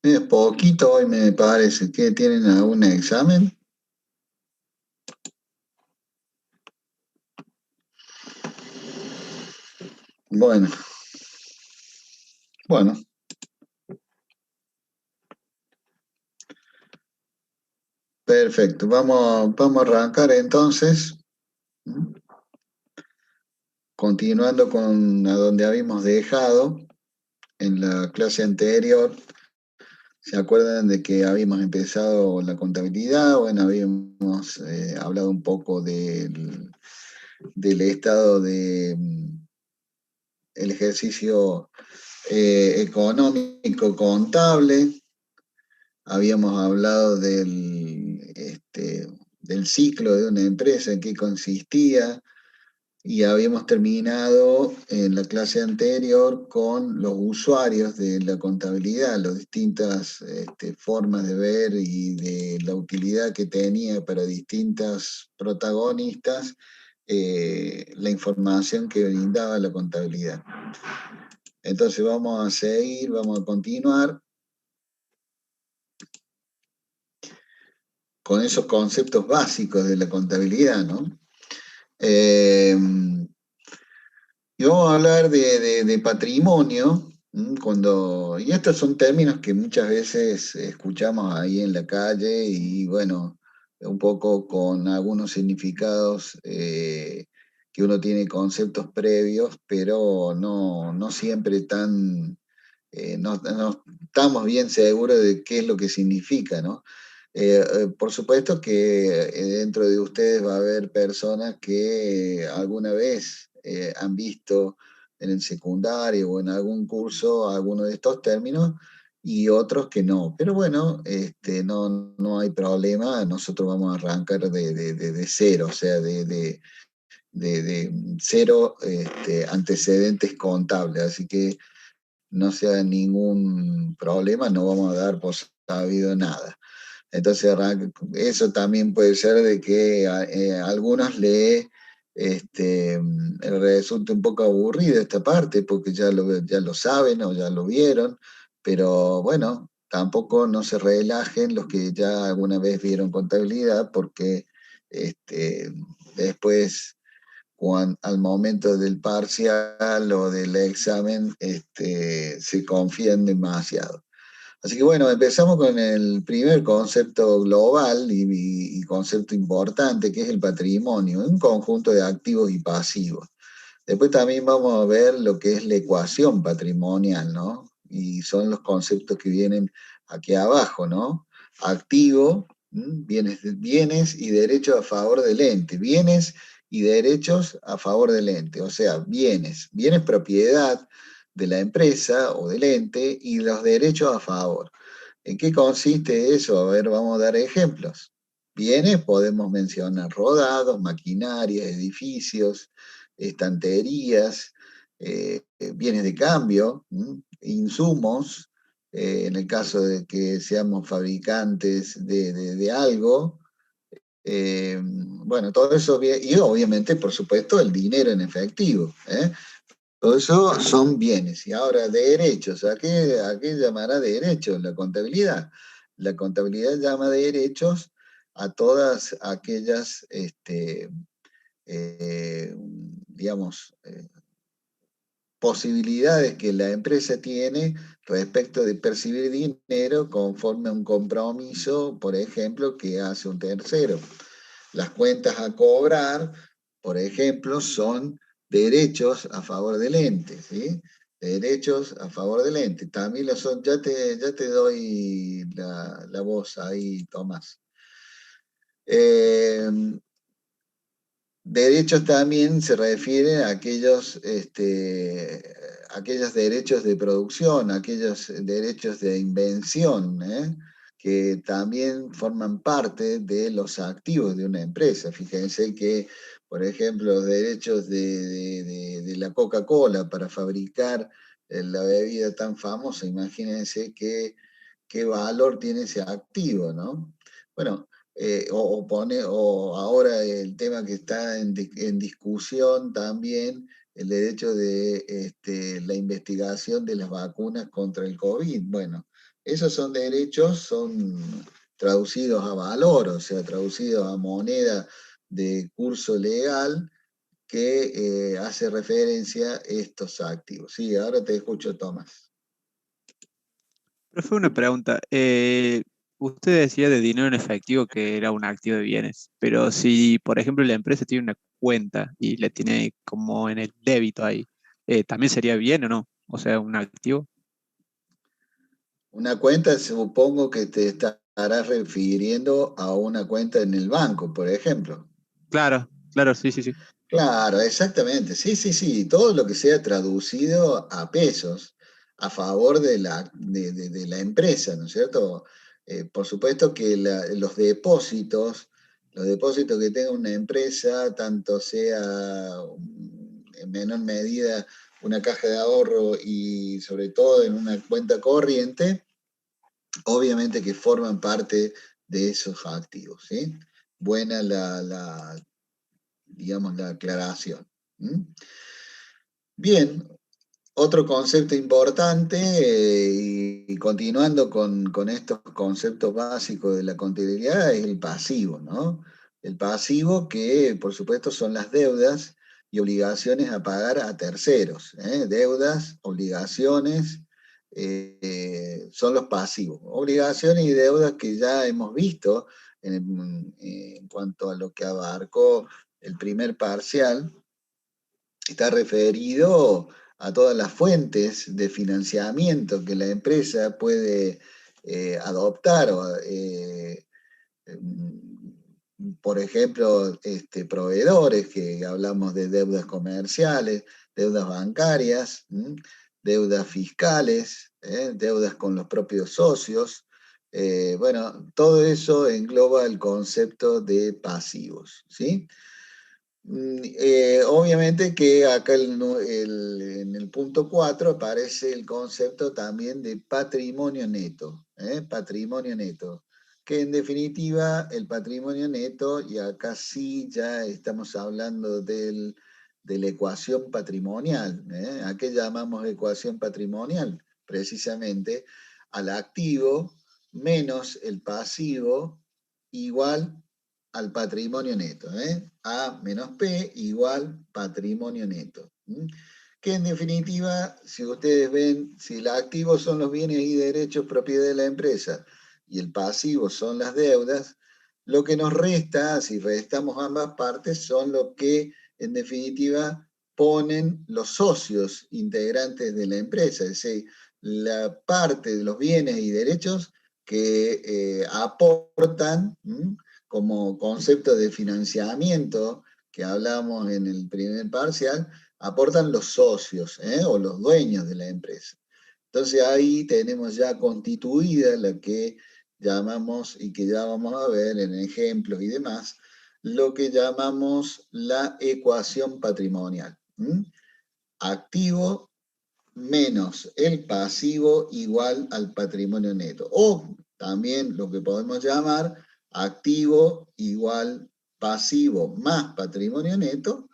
Es poquito hoy me parece. ¿Que tienen algún examen? Bueno, bueno, perfecto. Vamos a arrancar entonces, ¿m? Continuando con a donde habíamos dejado en la clase anterior. ¿Se acuerdan de que habíamos empezado la contabilidad? Bueno, habíamos hablado un poco del estado el ejercicio económico contable. Habíamos hablado del ciclo de una empresa, en qué consistía, y habíamos terminado en la clase anterior con los usuarios de la contabilidad, las distintas formas de ver y de la utilidad que tenía para distintas protagonistas la información que brindaba la contabilidad. Entonces vamos a seguir, vamos a continuar con esos conceptos básicos de la contabilidad, ¿no? Eh, y vamos a hablar de patrimonio, y estos son términos que muchas veces escuchamos ahí en la calle y bueno, un poco con algunos significados que uno tiene conceptos previos, pero no siempre no estamos bien seguros de qué es lo que significa, ¿no? Por supuesto que dentro de ustedes va a haber personas que alguna vez han visto en el secundario o en algún curso alguno de estos términos y otros que no. Pero bueno, no hay problema, nosotros vamos a arrancar de cero, o sea, de cero antecedentes contables, así que no sea ningún problema, no vamos a dar por sabido nada. Entonces, eso también puede ser de que a algunos resulte un poco aburrido esta parte, porque ya lo saben o ya lo vieron, pero bueno, tampoco no se relajen los que ya alguna vez vieron contabilidad, porque este, después, al momento del parcial o del examen, se confían demasiado. Así que bueno, empezamos con el primer concepto global y concepto importante, que es el patrimonio, un conjunto de activos y pasivos. Después también vamos a ver lo que es la ecuación patrimonial, ¿no? Y son los conceptos que vienen aquí abajo, ¿no? Activo, bienes y derechos a favor del ente. Bienes y derechos a favor del ente. O sea, bienes propiedad de la empresa o del ente y los derechos a favor. ¿En qué consiste eso? A ver, vamos a dar ejemplos. Bienes, podemos mencionar rodados, maquinarias, edificios, estanterías, bienes de cambio, insumos, en el caso de que seamos fabricantes de algo. Bueno, todo eso, y obviamente, por supuesto, el dinero en efectivo. Todo eso son bienes. Y ahora, derechos. ¿A qué llamará derechos? La contabilidad. La contabilidad llama derechos a todas aquellas, digamos, posibilidades que la empresa tiene respecto de percibir dinero conforme a un compromiso, por ejemplo, que hace un tercero. Las cuentas a cobrar, por ejemplo, son derechos a favor del ente, ¿sí? Derechos a favor del ente. También lo son, ya te doy la voz ahí, Tomás. Eh, Derechos también se refieren a aquellos derechos de producción, aquellos derechos de invención, que también forman parte de los activos de una empresa. Fíjense que, por ejemplo, los derechos de la Coca-Cola para fabricar la bebida tan famosa, imagínense qué valor tiene ese activo, ¿no? Bueno, o ahora el tema que está en discusión también, el derecho de la investigación de las vacunas contra el COVID. Bueno, Esos son derechos, son traducidos a valor, o sea, traducidos a moneda de curso legal que hace referencia a estos activos. Sí, ahora te escucho, Tomás. Pero fue una pregunta. Usted decía de dinero en efectivo que era un activo de bienes, pero si, por ejemplo, la empresa tiene una cuenta y le tiene como en el débito ahí, ¿también sería bien o no? O sea, un activo. Una cuenta, supongo que te estarás refiriendo a una cuenta en el banco, por ejemplo. Claro, claro, sí, sí, sí. Claro, exactamente. Sí, sí, sí. Todo lo que sea traducido a pesos a favor de la empresa, ¿no es cierto? Por supuesto que los depósitos que tenga una empresa, tanto sea en menor medida una caja de ahorro y sobre todo en una cuenta corriente, obviamente que forman parte de esos activos, ¿sí? Buena digamos, la aclaración. ¿Mm? Bien, otro concepto importante, y continuando con estos conceptos básicos de la contabilidad, es el pasivo, ¿no? El pasivo que, por supuesto, son las deudas y obligaciones a pagar a terceros, ¿eh? Deudas, obligaciones, son los pasivos. Obligaciones y deudas que ya hemos visto en cuanto a lo que abarcó el primer parcial, está referido a todas las fuentes de financiamiento que la empresa puede adoptar. Por ejemplo, proveedores, que hablamos de deudas comerciales, deudas bancarias, deudas fiscales, deudas con los propios socios. Bueno, todo eso engloba el concepto de pasivos, ¿sí? Obviamente que acá en el punto 4 aparece el concepto también de patrimonio neto, patrimonio neto, que en definitiva el patrimonio neto, y acá sí ya estamos hablando de la ecuación patrimonial, ¿a qué llamamos ecuación patrimonial? Precisamente al activo menos el pasivo igual al patrimonio neto, ¿eh? A menos P igual patrimonio neto. Que en definitiva, si ustedes ven, si el activo son los bienes y derechos propiedad de la empresa y el pasivo son las deudas, lo que nos resta, si restamos ambas partes, son lo que en definitiva ponen los socios integrantes de la empresa, es decir, la parte de los bienes y derechos que aportan, como concepto de financiamiento que hablamos en el primer parcial, aportan los socios, o los dueños de la empresa. Entonces ahí tenemos ya constituida la que llamamos, y que ya vamos a ver en ejemplos y demás, lo que llamamos la ecuación patrimonial. Activo menos el pasivo igual al patrimonio neto. O también lo que podemos llamar activo igual pasivo más patrimonio neto.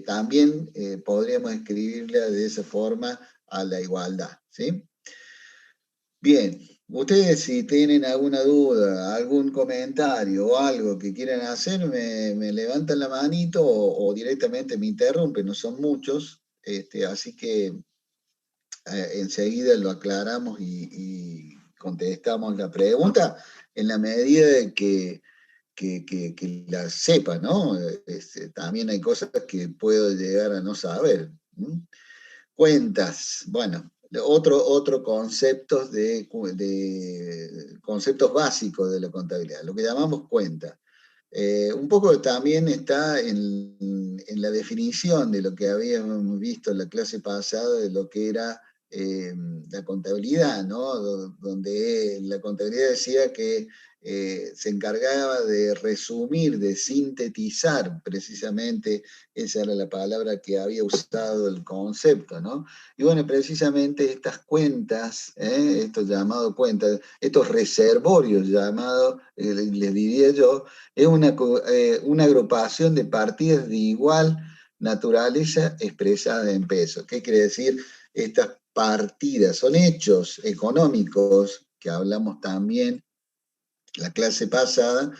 También podríamos escribirla de esa forma a la igualdad, ¿sí? Bien, ustedes si tienen alguna duda, algún comentario o algo que quieran hacer, me levantan la manito o directamente me interrumpen, no son muchos, así que enseguida lo aclaramos y contestamos la pregunta en la medida de que la sepa, ¿no? También hay cosas que puedo llegar a no saber. Cuentas, bueno, otro conceptos conceptos básicos de la contabilidad, lo que llamamos cuenta. Un poco también está en la definición de lo que habíamos visto en la clase pasada de lo que era eh, la contabilidad, ¿no? Donde la contabilidad decía que se encargaba de resumir, de sintetizar precisamente, esa era la palabra que había usado el concepto, ¿no? Y bueno, precisamente estas cuentas, estos llamados cuentas, estos reservorios llamados, les diría yo, es una agrupación de partidas de igual naturaleza expresada en pesos. ¿Qué quiere decir? Estas partidas, son hechos económicos, que hablamos también la clase pasada,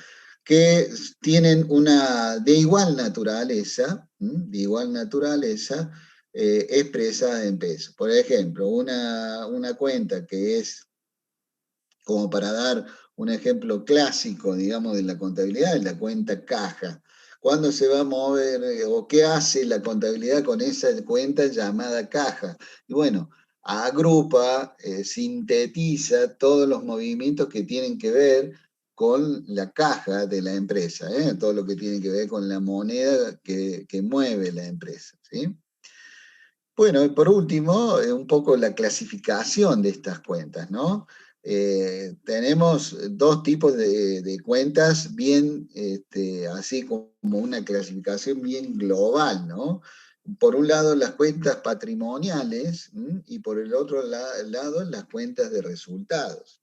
que tienen una de igual naturaleza, expresada en pesos. Por ejemplo, una cuenta que es, como para dar un ejemplo clásico, digamos, de la contabilidad, es la cuenta caja. ¿Cuándo se va a mover o qué hace la contabilidad con esa cuenta llamada caja? Y bueno, agrupa, sintetiza todos los movimientos que tienen que ver con la caja de la empresa, todo lo que tiene que ver con la moneda que mueve la empresa, ¿sí? Bueno, y por último, un poco la clasificación de estas cuentas, ¿no? Tenemos dos tipos de cuentas, bien, así como una clasificación bien global, ¿no? Por un lado, las cuentas patrimoniales, y por el otro lado, las cuentas de resultados.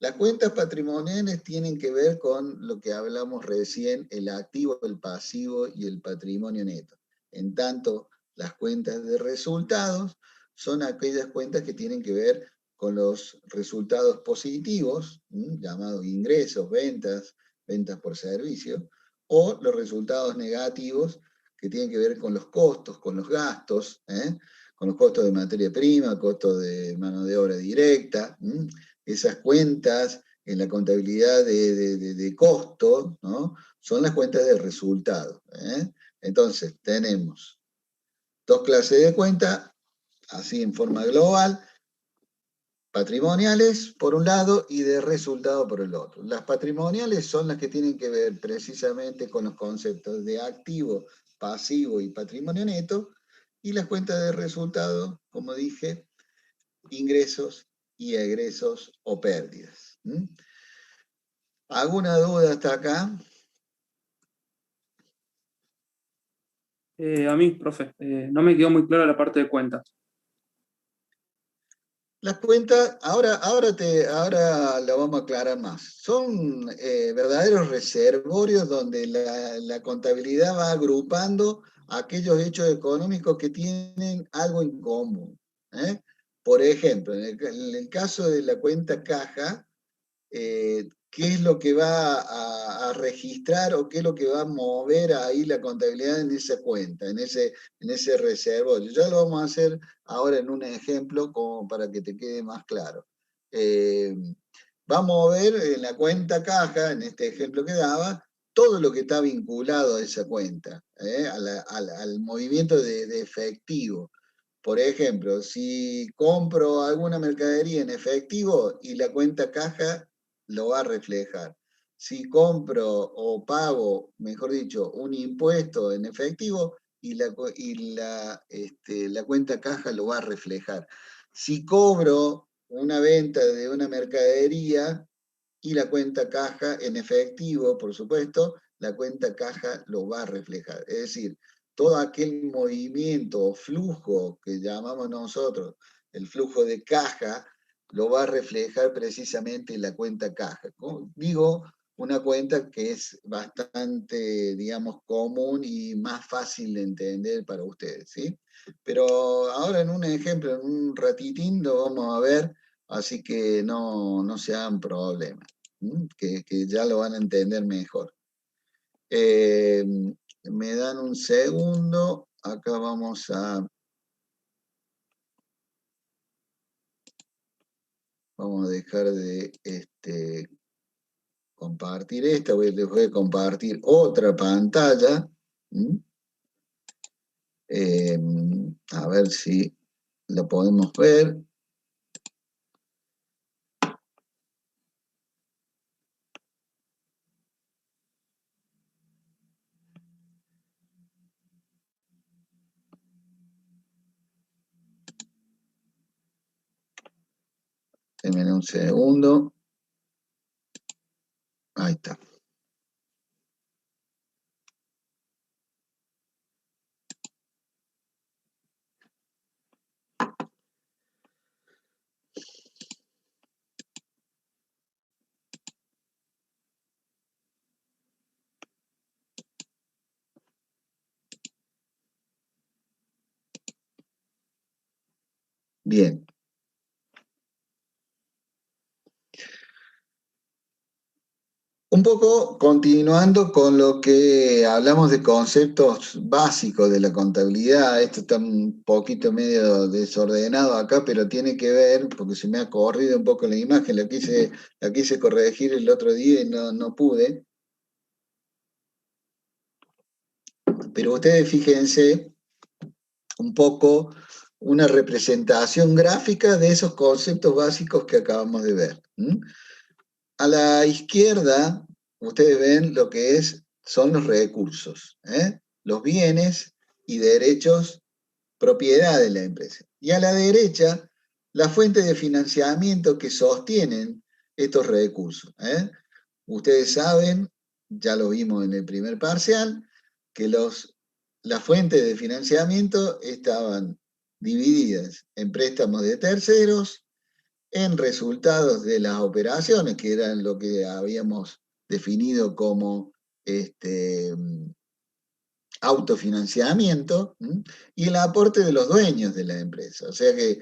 Las cuentas patrimoniales tienen que ver con lo que hablamos recién, el activo, el pasivo y el patrimonio neto. En tanto, las cuentas de resultados son aquellas cuentas que tienen que ver con los resultados positivos, llamados ingresos, ventas, ventas por servicio, o los resultados negativos que tienen que ver con los costos, con los gastos, con los costos de materia prima, costos de mano de obra directa. Esas cuentas en la contabilidad de costo, ¿no? Son las cuentas de resultados. Entonces, tenemos dos clases de cuentas, así en forma global, patrimoniales por un lado y de resultado por el otro. Las patrimoniales son las que tienen que ver precisamente con los conceptos de activo, pasivo y patrimonio neto, y las cuentas de resultado, como dije, ingresos y egresos o pérdidas. ¿Alguna duda hasta acá? A mí, profe, no me quedó muy clara la parte de cuentas. Las cuentas, ahora lo vamos a aclarar más. Son verdaderos reservorios donde la contabilidad va agrupando aquellos hechos económicos que tienen algo en común. ¿eh? Por ejemplo, en el caso de la cuenta caja, qué es lo que va a registrar o qué es lo que va a mover ahí la contabilidad en esa cuenta, en ese reservorio. Ya lo vamos a hacer ahora en un ejemplo como para que te quede más claro. Eh, Vamos a ver en la cuenta caja, en este ejemplo que daba, todo lo que está vinculado a esa cuenta, al movimiento de efectivo. Por ejemplo, si compro alguna mercadería en efectivo y la cuenta caja lo va a reflejar. Si compro o pago, mejor dicho, un impuesto en efectivo y la cuenta caja lo va a reflejar. Si cobro una venta de una mercadería y la cuenta caja en efectivo, por supuesto, la cuenta caja lo va a reflejar. Es decir, todo aquel movimiento o flujo que llamamos nosotros el flujo de caja, lo va a reflejar precisamente la cuenta caja. Digo, una cuenta que es bastante, digamos, común y más fácil de entender para ustedes, ¿sí? Pero ahora en un ejemplo, en un ratitín lo vamos a ver, así que no se hagan problemas, que ya lo van a entender mejor. Eh, Me dan un segundo, acá vamos a dejar de compartir esta, les voy a compartir otra pantalla. Eh, a ver si lo podemos ver. Denme un segundo. Ahí está. Bien. Un poco continuando con lo que hablamos de conceptos básicos de la contabilidad, esto está un poquito medio desordenado acá, pero tiene que ver, porque se me ha corrido un poco la imagen, la quise corregir el otro día y no pude. Pero ustedes fíjense un poco una representación gráfica de esos conceptos básicos que acabamos de ver. A la izquierda, ustedes ven lo que son los recursos, los bienes y derechos, propiedad de la empresa. Y a la derecha, la fuente de financiamiento que sostienen estos recursos. Ustedes saben, ya lo vimos en el primer parcial, que las fuentes de financiamiento estaban divididas en préstamos de terceros, en resultados de las operaciones, que eran lo que habíamos definido como autofinanciamiento, y el aporte de los dueños de la empresa. O sea que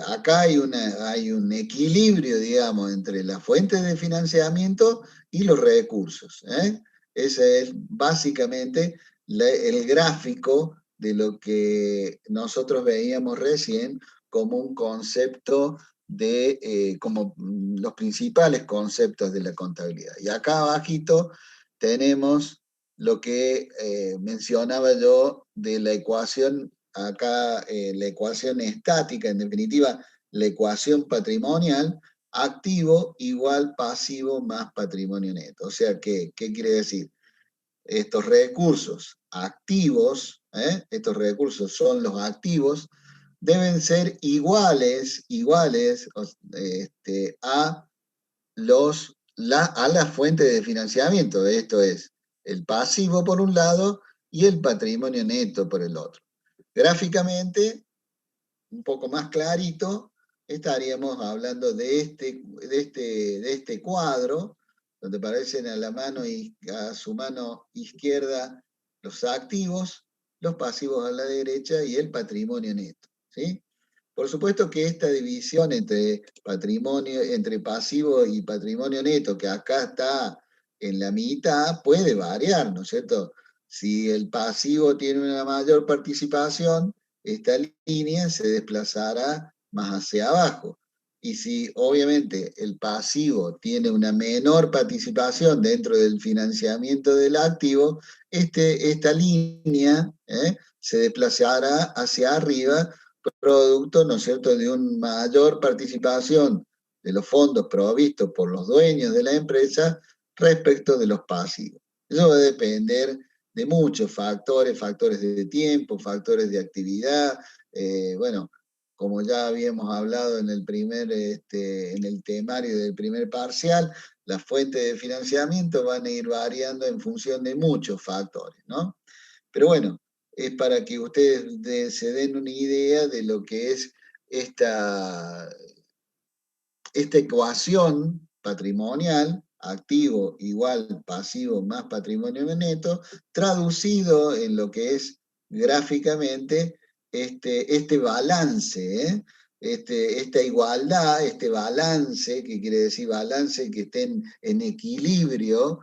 acá hay un equilibrio, digamos, entre las fuentes de financiamiento y los recursos. Ese es básicamente el gráfico de lo que nosotros veíamos recién como un concepto como los principales conceptos de la contabilidad. Y acá abajito tenemos lo que mencionaba yo de la ecuación, acá la ecuación estática, en definitiva, la ecuación patrimonial, activo igual pasivo más patrimonio neto. O sea, ¿qué quiere decir? Estos recursos activos, estos recursos son los activos, deben ser iguales a la fuente de financiamiento. Esto es el pasivo por un lado y el patrimonio neto por el otro. Gráficamente, un poco más clarito, estaríamos hablando de este cuadro, donde aparecen a su mano izquierda los activos, los pasivos a la derecha y el patrimonio neto. ¿Sí? Por supuesto que esta división entre pasivo y patrimonio neto, que acá está en la mitad, puede variar, ¿no es cierto? Si el pasivo tiene una mayor participación, esta línea se desplazará más hacia abajo. Y si obviamente el pasivo tiene una menor participación dentro del financiamiento del activo, esta línea se desplazará hacia arriba, producto, ¿no es cierto?, de una mayor participación de los fondos provistos por los dueños de la empresa respecto de los pasivos. Eso va a depender de muchos factores, factores de tiempo, factores de actividad, bueno, como ya habíamos hablado en el temario del primer parcial, las fuentes de financiamiento van a ir variando en función de muchos factores, ¿no? Pero bueno, es para que ustedes se den una idea de lo que es esta ecuación patrimonial, activo igual pasivo más patrimonio neto, traducido en lo que es gráficamente este balance, esta igualdad, este balance, que quiere decir balance que estén en equilibrio,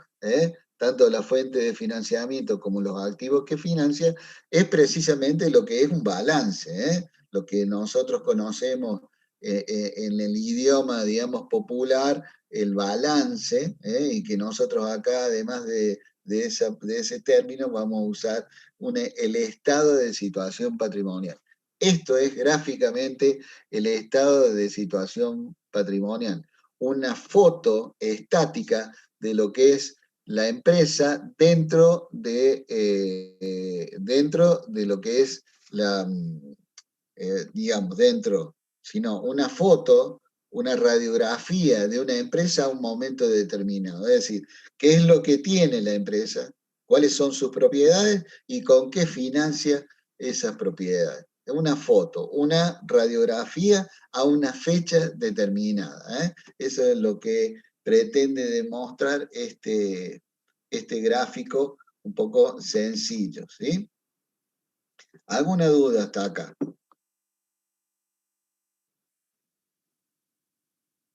tanto la fuente de financiamiento como los activos que financia, es precisamente lo que es un balance, lo que nosotros conocemos en el idioma, digamos, popular, el balance, y que nosotros acá, además de ese término, vamos a usar el estado de situación patrimonial. Esto es gráficamente el estado de situación patrimonial, una foto estática de lo que es la empresa dentro de lo que es digamos, sino una foto, una radiografía de una empresa a un momento determinado. Es decir, qué es lo que tiene la empresa, cuáles son sus propiedades y con qué financia esas propiedades. Una foto, una radiografía a una fecha determinada. Eso es lo que pretende demostrar este gráfico un poco sencillo. ¿Sí? ¿Alguna duda hasta acá?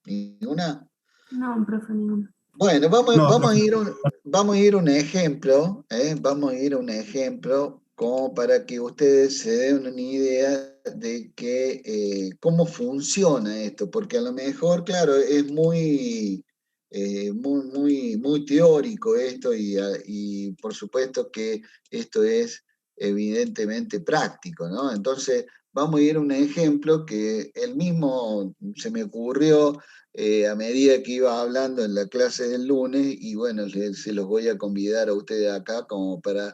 ¿Ninguna? No, profe, ninguna. Bueno, No, vamos a profe. ir vamos a ir a un ejemplo, vamos a ir a un ejemplo como para que ustedes se den una idea de que, cómo funciona esto, porque a lo mejor, claro, es muy teórico esto y por supuesto que esto es evidentemente práctico, ¿no? Entonces, vamos a ir a un ejemplo que el mismo se me ocurrió a medida que iba hablando en la clase del lunes, y bueno, se los voy a convidar a ustedes acá como para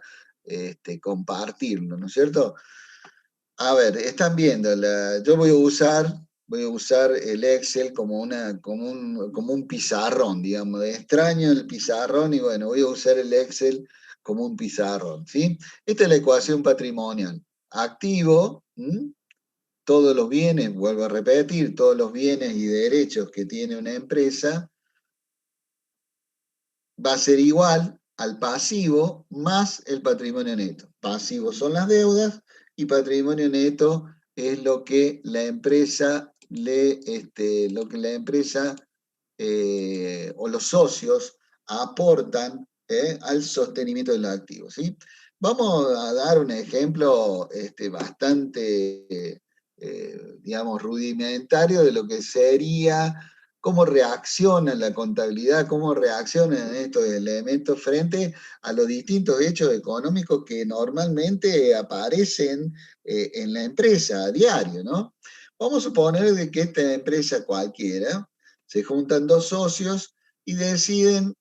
compartirlo, ¿no es cierto? A ver, están viendo, yo voy a usar el Excel como un pizarrón, digamos, extraño el pizarrón y bueno, voy a usar el Excel como un pizarrón, ¿sí? Esta es la ecuación patrimonial. Activo, ¿m? Todos los bienes, vuelvo a repetir, todos los bienes y derechos que tiene una empresa va a ser igual al pasivo más el patrimonio neto. Pasivos son las deudas y patrimonio neto es lo que la empresa o los socios aportan al sostenimiento de los activos, ¿sí? Vamos a dar un ejemplo bastante, digamos, rudimentario de lo que sería cómo reacciona la contabilidad, cómo reaccionan estos elementos frente a los distintos hechos económicos que normalmente aparecen en la empresa a diario, ¿no? Vamos a suponer de que esta empresa cualquiera se juntan dos socios y deciden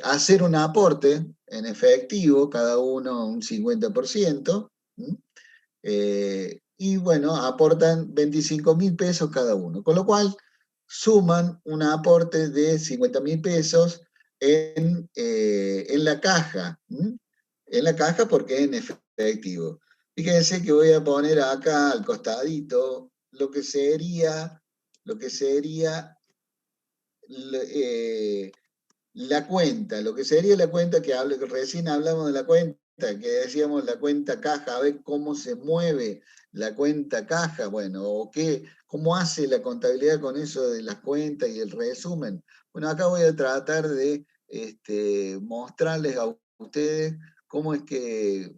hacer un aporte en efectivo, cada uno un 50%, y bueno, aportan 25.000 pesos cada uno, con lo cual suman un aporte de 50.000 pesos en la caja, en la caja porque es en efectivo. Fíjense que voy a poner acá al costadito lo que sería eh, la cuenta, lo que sería la cuenta que recién hablamos de la cuenta, que decíamos la cuenta caja, a ver cómo se mueve la cuenta caja, bueno, o cómo hace la contabilidad con eso de las cuentas y el resumen. Bueno, acá voy a tratar de mostrarles a ustedes cómo es que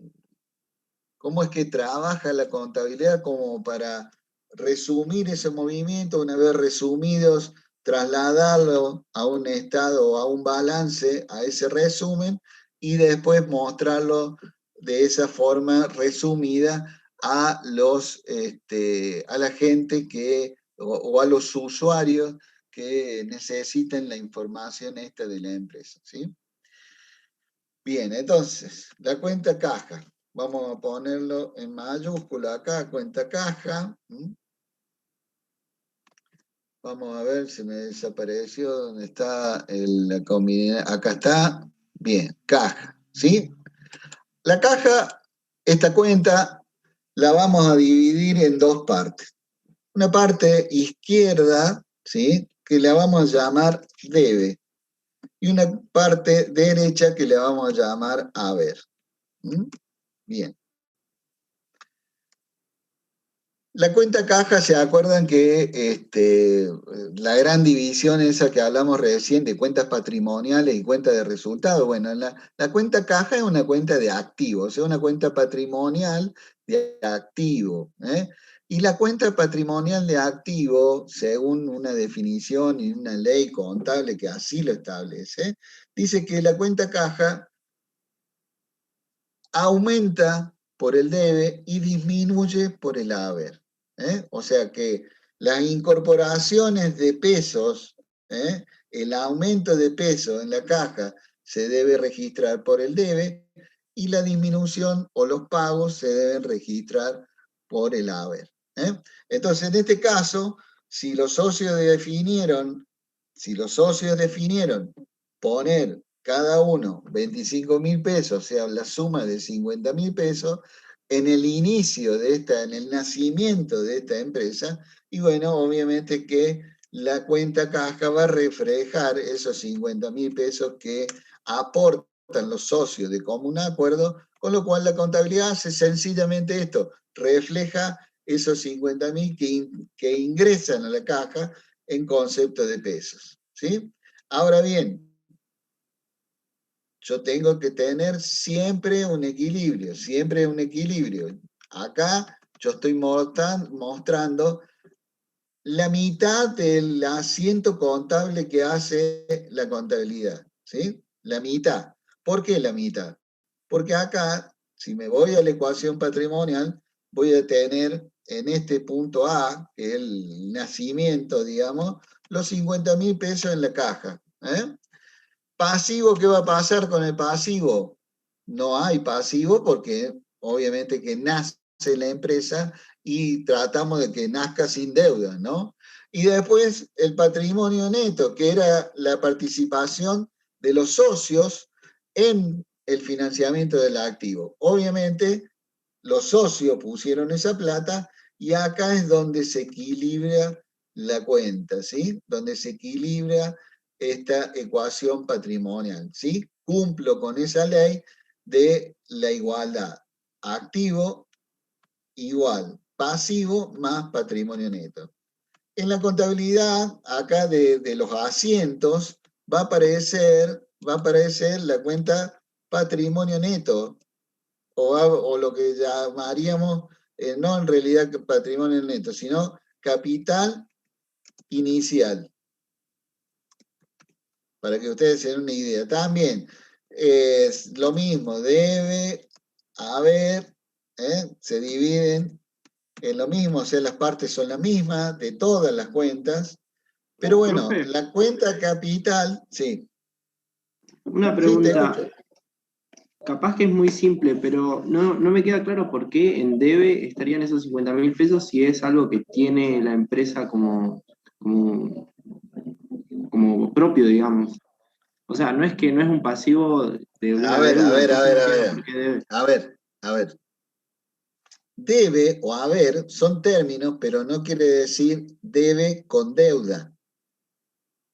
trabaja la contabilidad como para resumir ese movimiento, una vez resumidos, trasladarlo a un estado o a un balance, a ese resumen, y después mostrarlo de esa forma resumida a la gente o a los usuarios que necesiten la información esta de la empresa, ¿sí? Bien, entonces, la cuenta caja. Vamos a ponerlo en mayúscula acá, cuenta caja. Vamos a ver si me desapareció. ¿Dónde está la combinación? Acá está. Bien, caja. ¿Sí? La caja, esta cuenta, la vamos a dividir en dos partes. Una parte izquierda, ¿sí? Que la vamos a llamar debe. Y una parte derecha que le vamos a llamar haber. Bien. La cuenta caja, ¿se acuerdan que la gran división esa que hablamos recién de cuentas patrimoniales y cuentas de resultados? Bueno, la cuenta caja es una cuenta de activos, es una cuenta patrimonial de activo. Y la cuenta patrimonial de activo, según una definición y una ley contable que así lo establece, dice que la cuenta caja aumenta por el debe y disminuye por el haber. O sea que las incorporaciones de pesos, el aumento de pesos en la caja se debe registrar por el debe y la disminución o los pagos se deben registrar por el haber. Entonces, en este caso, si los socios definieron poner cada uno 25.000 pesos, o sea, la suma de 50.000 pesos, en el inicio en el nacimiento de esta empresa, y bueno, obviamente que la cuenta caja va a reflejar esos 50.000 pesos que aportan los socios de común acuerdo, con lo cual la contabilidad hace sencillamente esto, refleja esos 50.000 que ingresan a la caja en concepto de pesos, ¿sí? Ahora bien, yo tengo que tener siempre un equilibrio, siempre un equilibrio. Acá yo estoy mostrando la mitad del asiento contable que hace la contabilidad, ¿sí? La mitad. ¿Por qué la mitad? Porque acá, si me voy a la ecuación patrimonial, voy a tener en este punto A, que es el nacimiento, digamos, los 50.000 pesos en la caja. ¿Pasivo? ¿Qué va a pasar con el pasivo? No hay pasivo porque obviamente que nace la empresa y tratamos de que nazca sin deuda, ¿no? Y después el patrimonio neto, que era la participación de los socios en el financiamiento del activo. Obviamente los socios pusieron esa plata y acá es donde se equilibra la cuenta, ¿sí? Donde se equilibra esta ecuación patrimonial, ¿sí? Cumplo con esa ley de la igualdad. Activo igual pasivo más patrimonio neto. En la contabilidad, acá de los asientos, va a aparecer la cuenta patrimonio neto, o lo que llamaríamos, no en realidad patrimonio neto, sino capital inicial, para que ustedes se den una idea. También es lo mismo, debe haber, se dividen en lo mismo, o sea, las partes son las mismas de todas las cuentas, pero bueno, Profe, la cuenta capital, sí, una sí, te pregunta, escucho. capaz que es muy simple, pero no me queda claro por qué en debe estarían esos 50.000 pesos si es algo que tiene la empresa como, como propio, digamos. O sea, no es que no es un pasivo de A una ver, a deuda, ver, a entonces ver, no a entiendo ver, por qué debe. a ver. Debe o haber son términos, pero no quiere decir debe con deuda.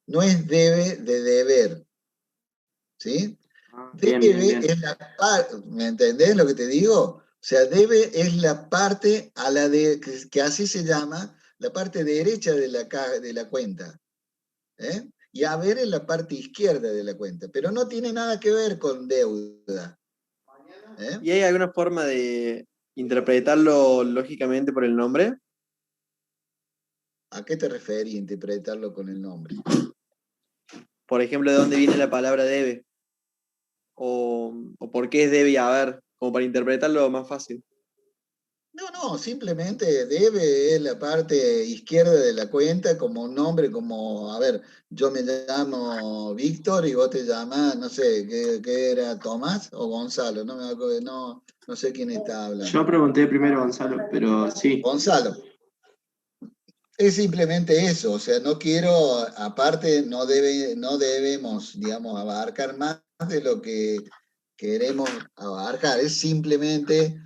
No es debe de deber, ¿sí? Ah, bien, bien, Debe bien. es la parte, ¿me entendés lo que te digo? O sea, debe es la parte a la que así se llama, la parte derecha de la cuenta, ¿eh? Y haber es la parte izquierda de la cuenta, pero no tiene nada que ver con deuda, ¿eh? ¿Y hay alguna forma de interpretarlo lógicamente por el nombre? ¿A qué te referís interpretarlo con el nombre? Por ejemplo, ¿de dónde viene la palabra debe? ¿O por qué es debe y haber? Como para interpretarlo más fácil. No, simplemente debe es la parte izquierda de la cuenta como un nombre, como, a ver, yo me llamo Víctor y vos te llamás, no sé, ¿qué era? ¿Tomás o Gonzalo? No me acuerdo, no sé quién está Yo hablando. pregunté primero a Gonzalo, pero sí. Gonzalo. Es simplemente eso, o sea, no quiero, aparte, no debemos, digamos, abarcar más de lo que queremos abarcar, es simplemente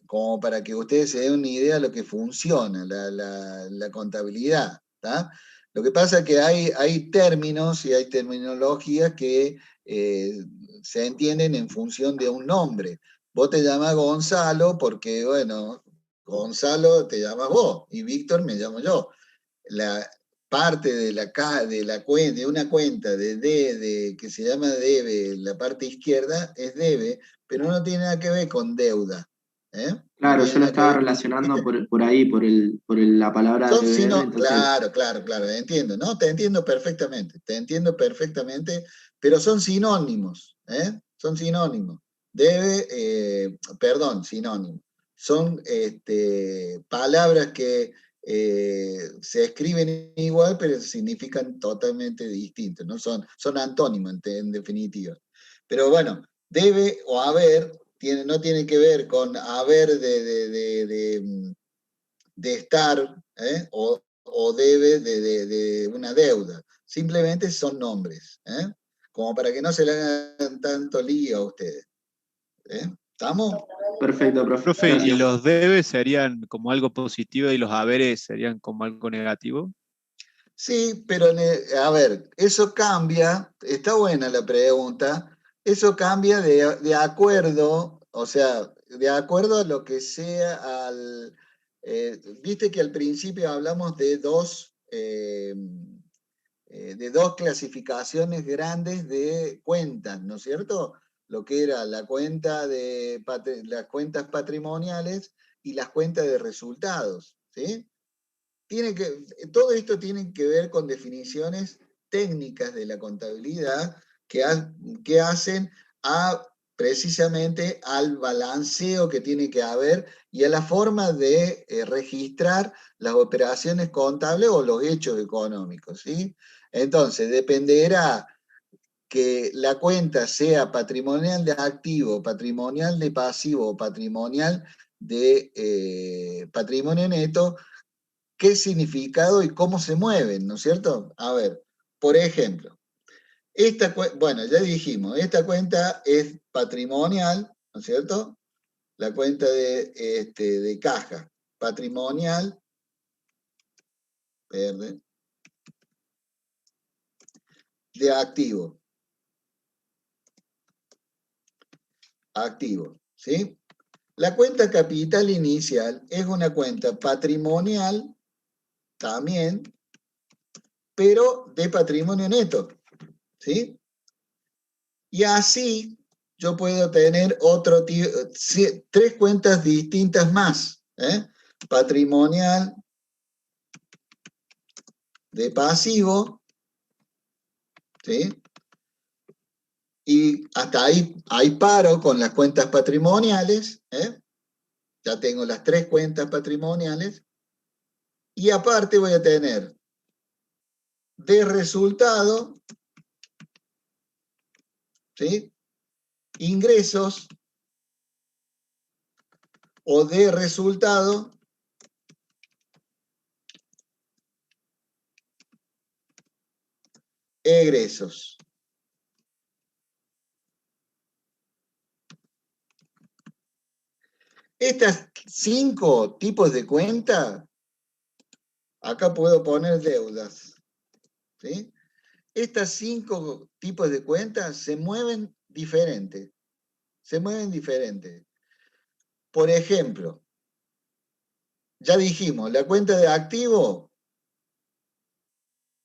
como para que ustedes se den una idea de lo que funciona, la contabilidad, ¿tá? Lo que pasa es que hay términos y hay terminologías que se entienden en función de un nombre. Vos te llamas Gonzalo porque, bueno, Gonzalo te llamas vos y Víctor me llamo yo. La parte de una cuenta que se llama debe, la parte izquierda es debe, pero no tiene nada que ver con deuda. No Claro, tiene yo lo nada que estaba ver. relacionando por ahí, la palabra Son deber, sino, entonces, claro, entiendo, ¿no? Te entiendo perfectamente, pero son sinónimos, ¿eh? Son sinónimos. Perdón, sinónimos. Son palabras que se escriben igual, pero significan totalmente distintos, ¿no? Son antónimos, en definitiva. Pero bueno, debe o haber no tiene que ver con haber de estar, o debe de una deuda. Simplemente son nombres, como para que no se le hagan tanto lío a ustedes. ¿Estamos? perfecto, profe, Profe, ¿y gracias. los debes serían como algo positivo y los haberes serían como algo negativo? Sí, pero a ver, eso cambia, está buena la pregunta, eso cambia de acuerdo, o sea, de acuerdo a lo que sea viste que al principio hablamos de dos de dos clasificaciones grandes de cuentas, ¿no es cierto? Lo que era la cuenta de las cuentas patrimoniales y las cuentas de resultados, ¿sí? Todo esto tiene que ver con definiciones técnicas de la contabilidad que hacen precisamente al balanceo que tiene que haber y a la forma de registrar las operaciones contables o los hechos económicos, ¿sí? Entonces, dependerá que la cuenta sea patrimonial de activo, patrimonial de pasivo o patrimonial de patrimonio neto, qué significado y cómo se mueven, ¿no es cierto? A ver, por ejemplo, bueno, ya dijimos, esta cuenta es patrimonial, ¿no es cierto? La cuenta de caja, patrimonial, verde, de activo, ¿sí? La cuenta capital inicial es una cuenta patrimonial también, pero de patrimonio neto, ¿sí? Y así yo puedo tener tres cuentas distintas más, ¿eh? Patrimonial, de pasivo, ¿sí? Y hasta ahí paro con las cuentas patrimoniales, ¿eh? Ya tengo las tres cuentas patrimoniales. Y aparte voy a tener de resultado, ¿sí? Ingresos o de resultado egresos. Estas 5 tipos de cuenta, acá puedo poner deudas, ¿sí? Estas 5 tipos de cuentas se mueven diferente. Se mueven diferente. Por ejemplo, ya dijimos, la cuenta de activo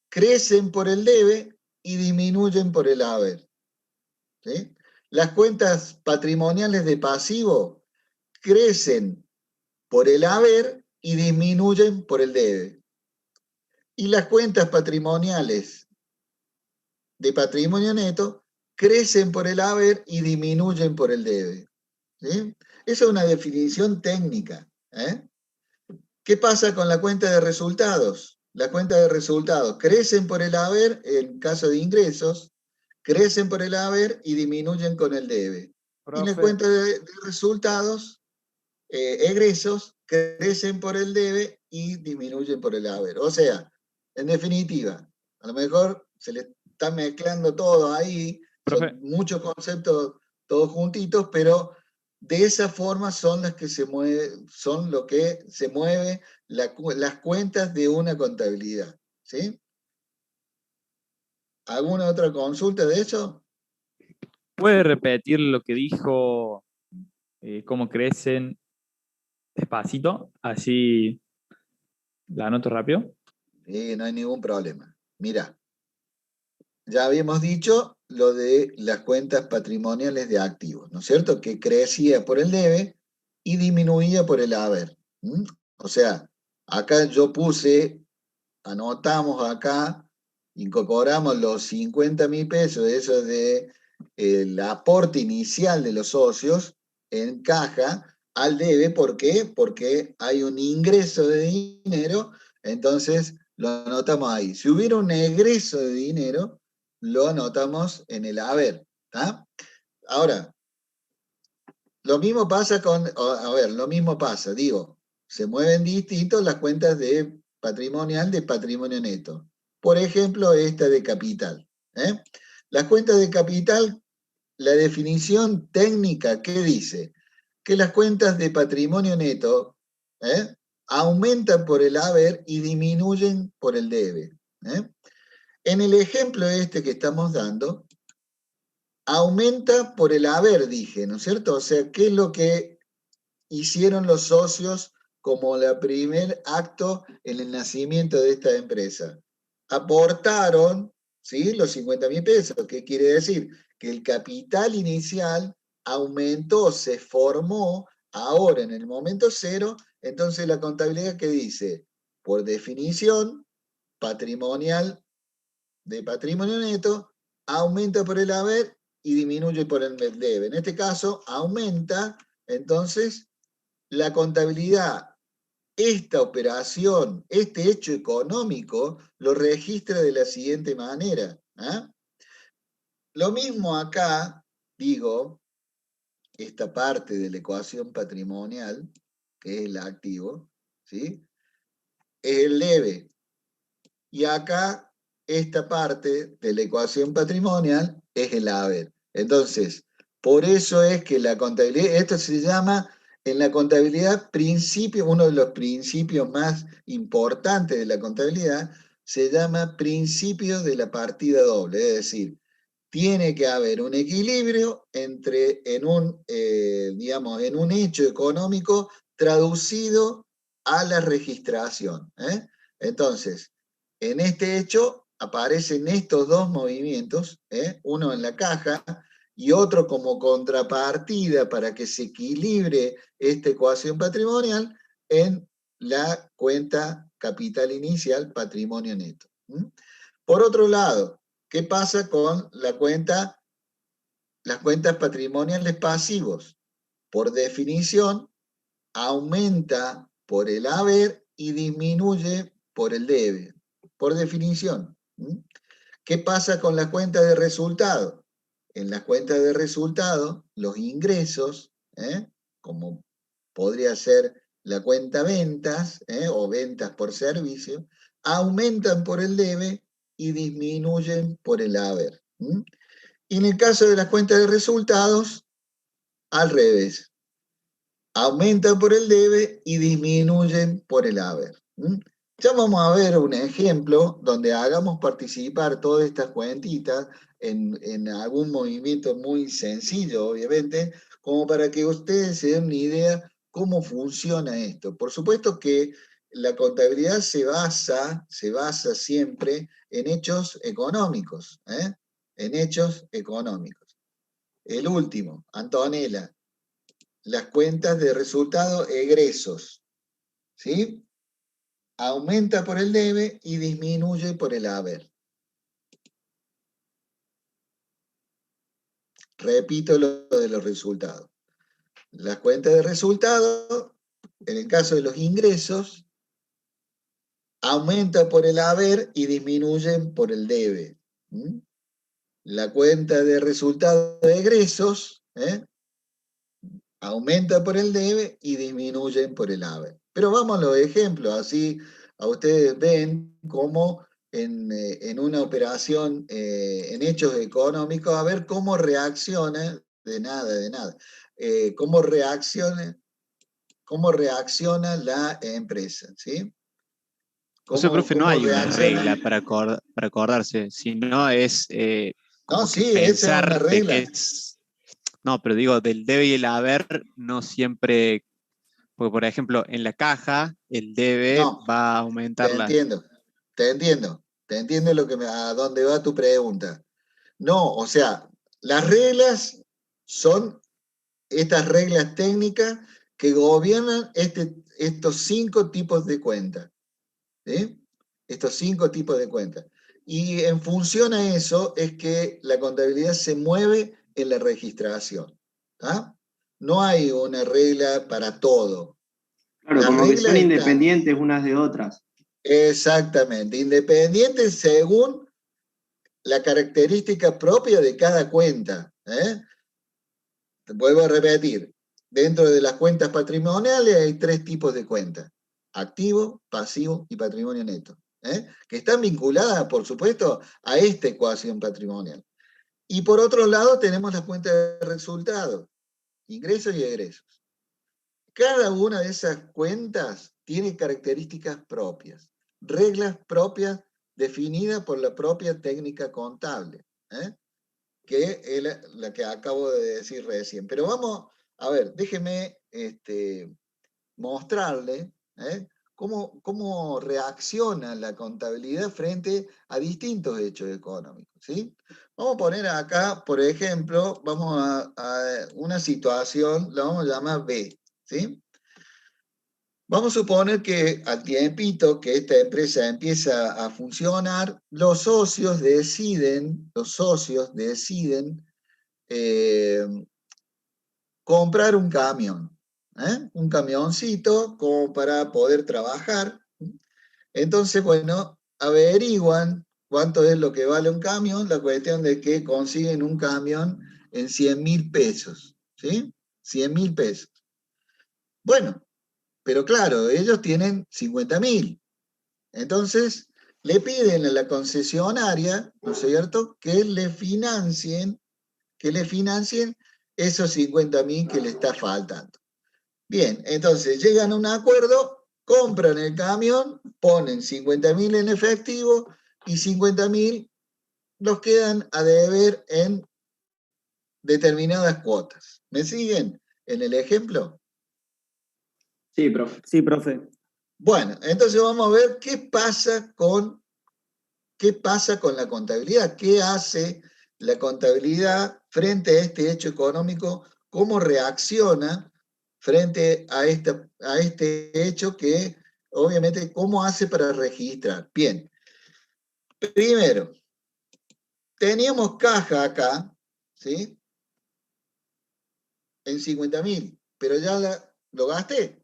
crecen por el debe y disminuyen por el haber, ¿sí? Las cuentas patrimoniales de pasivo crecen por el haber y disminuyen por el debe. Y las cuentas patrimoniales de patrimonio neto crecen por el haber y disminuyen por el debe, ¿sí? Esa es una definición técnica, ¿eh? ¿Qué pasa con la cuenta de resultados? La cuenta de resultados crecen por el haber en caso de ingresos, crecen por el haber y disminuyen con el debe. Y la cuenta de resultados, egresos, crecen por el debe y disminuyen por el haber. O sea, en definitiva, a lo mejor se le está mezclando todo ahí, son muchos conceptos todos juntitos, pero de esa forma son las que son lo que se mueve las cuentas de una contabilidad, ¿sí? ¿Alguna otra consulta de eso? ¿Puede repetir lo que dijo, cómo crecen despacito? Así la anoto rápido. Sí, no hay ningún problema. Mira, ya habíamos dicho lo de las cuentas patrimoniales de activos, ¿no es cierto? Que crecía por el debe y disminuía por el haber. ¿Mm? O sea, acá yo anotamos acá, incorporamos los 50.000 pesos, eso de el aporte inicial de los socios en caja al debe. ¿Por qué? Porque hay un ingreso de dinero, entonces lo anotamos ahí. Si hubiera un egreso de dinero, lo anotamos en el haber. ¿Tá? Ahora, lo mismo pasa se mueven distintos las cuentas de patrimonial de patrimonio neto. Por ejemplo, esta de capital. Las cuentas de capital, la definición técnica, ¿qué dice? Que las cuentas de patrimonio neto aumentan por el haber y disminuyen por el debe. En el ejemplo este que estamos dando, aumenta por el haber, dije, ¿no es cierto? O sea, ¿qué es lo que hicieron los socios como el primer acto en el nacimiento de esta empresa. Aportaron, ¿sí?, los 50.000 pesos. ¿Qué quiere decir? Que el capital inicial aumentó, se formó ahora en el momento cero. Entonces la contabilidad, ¿qué dice? Por definición, patrimonial de patrimonio neto aumenta por el haber y disminuye por el debe. En este caso, aumenta, entonces, la contabilidad. Esta operación, este hecho económico, lo registra de la siguiente manera. Lo mismo acá, digo, esta parte de la ecuación patrimonial, que es el activo, ¿sí?, es el debe. Y acá, esta parte de la ecuación patrimonial es el haber. Entonces, por eso es que la contabilidad, esto se llama en la contabilidad principio, uno de los principios más importantes de la contabilidad, se llama principio de la partida doble, es decir, tiene que haber un equilibrio entre, digamos, en un hecho económico traducido a la registración. Entonces, en este hecho aparecen estos dos movimientos, uno en la caja y otro como contrapartida para que se equilibre esta ecuación patrimonial en la cuenta capital inicial, patrimonio neto. Por otro lado, ¿qué pasa con las cuentas patrimoniales pasivos? Por definición, aumenta por el haber y disminuye por el debe. Por definición. ¿Qué pasa con las cuentas de resultado? En las cuentas de resultado, los ingresos, como podría ser la cuenta ventas, o ventas por servicio, aumentan por el debe y disminuyen por el haber. Y en el caso de las cuentas de resultados, al revés. Aumentan por el debe y disminuyen por el haber. Ya vamos a ver un ejemplo donde hagamos participar todas estas cuentitas en algún movimiento muy sencillo, obviamente, como para que ustedes se den una idea cómo funciona esto. Por supuesto que la contabilidad se basa siempre en hechos económicos, en hechos económicos. El último, Antonella, las cuentas de resultado egresos, ¿sí? Aumenta por el debe y disminuye por el haber. Repito lo de los resultados. Las cuentas de resultado, en el caso de los ingresos, aumenta por el haber y disminuyen por el debe. La cuenta de resultado de egresos, aumenta por el debe y disminuyen por el haber. Pero vamos a los ejemplos, así a ustedes ven cómo en una operación, en hechos económicos, a ver cómo reacciona, cómo reacciona la empresa, ¿sí? O sea, profe, no hay una reacciona. regla para acordarse, sino es como No, que sí, esa es una pensar de regla. que es... No, pero digo, del debe y el haber no siempre... Porque, por ejemplo, en la caja, el debe No, va a te aumentarla. entiendo, a dónde va tu pregunta. No, o sea, las reglas son estas reglas técnicas que gobiernan estos 5 tipos de cuentas. ¿Sí? Estos 5 tipos de cuentas. Y en función a eso es que la contabilidad se mueve en la registración. No hay una regla para todo. Claro, Las como que son reglas están independientes unas de otras. exactamente, independientes según la característica propia de cada cuenta. Te vuelvo a repetir, dentro de las cuentas patrimoniales hay 3 tipos de cuentas: activo, pasivo y patrimonio neto, que están vinculadas, por supuesto, a esta ecuación patrimonial. Y por otro lado tenemos las cuentas de resultados, ingresos y egresos. Cada una de esas cuentas tiene características propias, reglas propias definidas por la propia técnica contable, que es la que acabo de decir recién. Pero vamos, a ver, déjeme mostrarle cómo reacciona la contabilidad frente a distintos hechos económicos, ¿sí? Vamos a poner acá, por ejemplo, vamos a una situación, la vamos a llamar B, ¿sí? Vamos a suponer que al tiempito que esta empresa empieza a funcionar, los socios deciden comprar un camión, un camioncito como para poder trabajar. Entonces, bueno, averiguan cuánto es lo que vale un camión, la cuestión de que consiguen un camión en 100.000 pesos, ¿sí? 100.000 pesos. Bueno, pero claro, ellos tienen 50.000. Entonces, le piden a la concesionaria, ¿no es cierto?, que le financien esos 50.000 que le está faltando. Bien, entonces llegan a un acuerdo, compran el camión, ponen 50.000 en efectivo y 50.000 los quedan a deber en determinadas cuotas. ¿Me siguen en el ejemplo? Sí, profe. Sí, profe. Bueno, entonces vamos a ver qué pasa con la contabilidad, qué hace la contabilidad frente a este hecho económico, cómo reacciona frente a este hecho que, obviamente, cómo hace para registrar. Bien, primero, teníamos caja acá, ¿sí? En 50.000, pero ya lo gasté.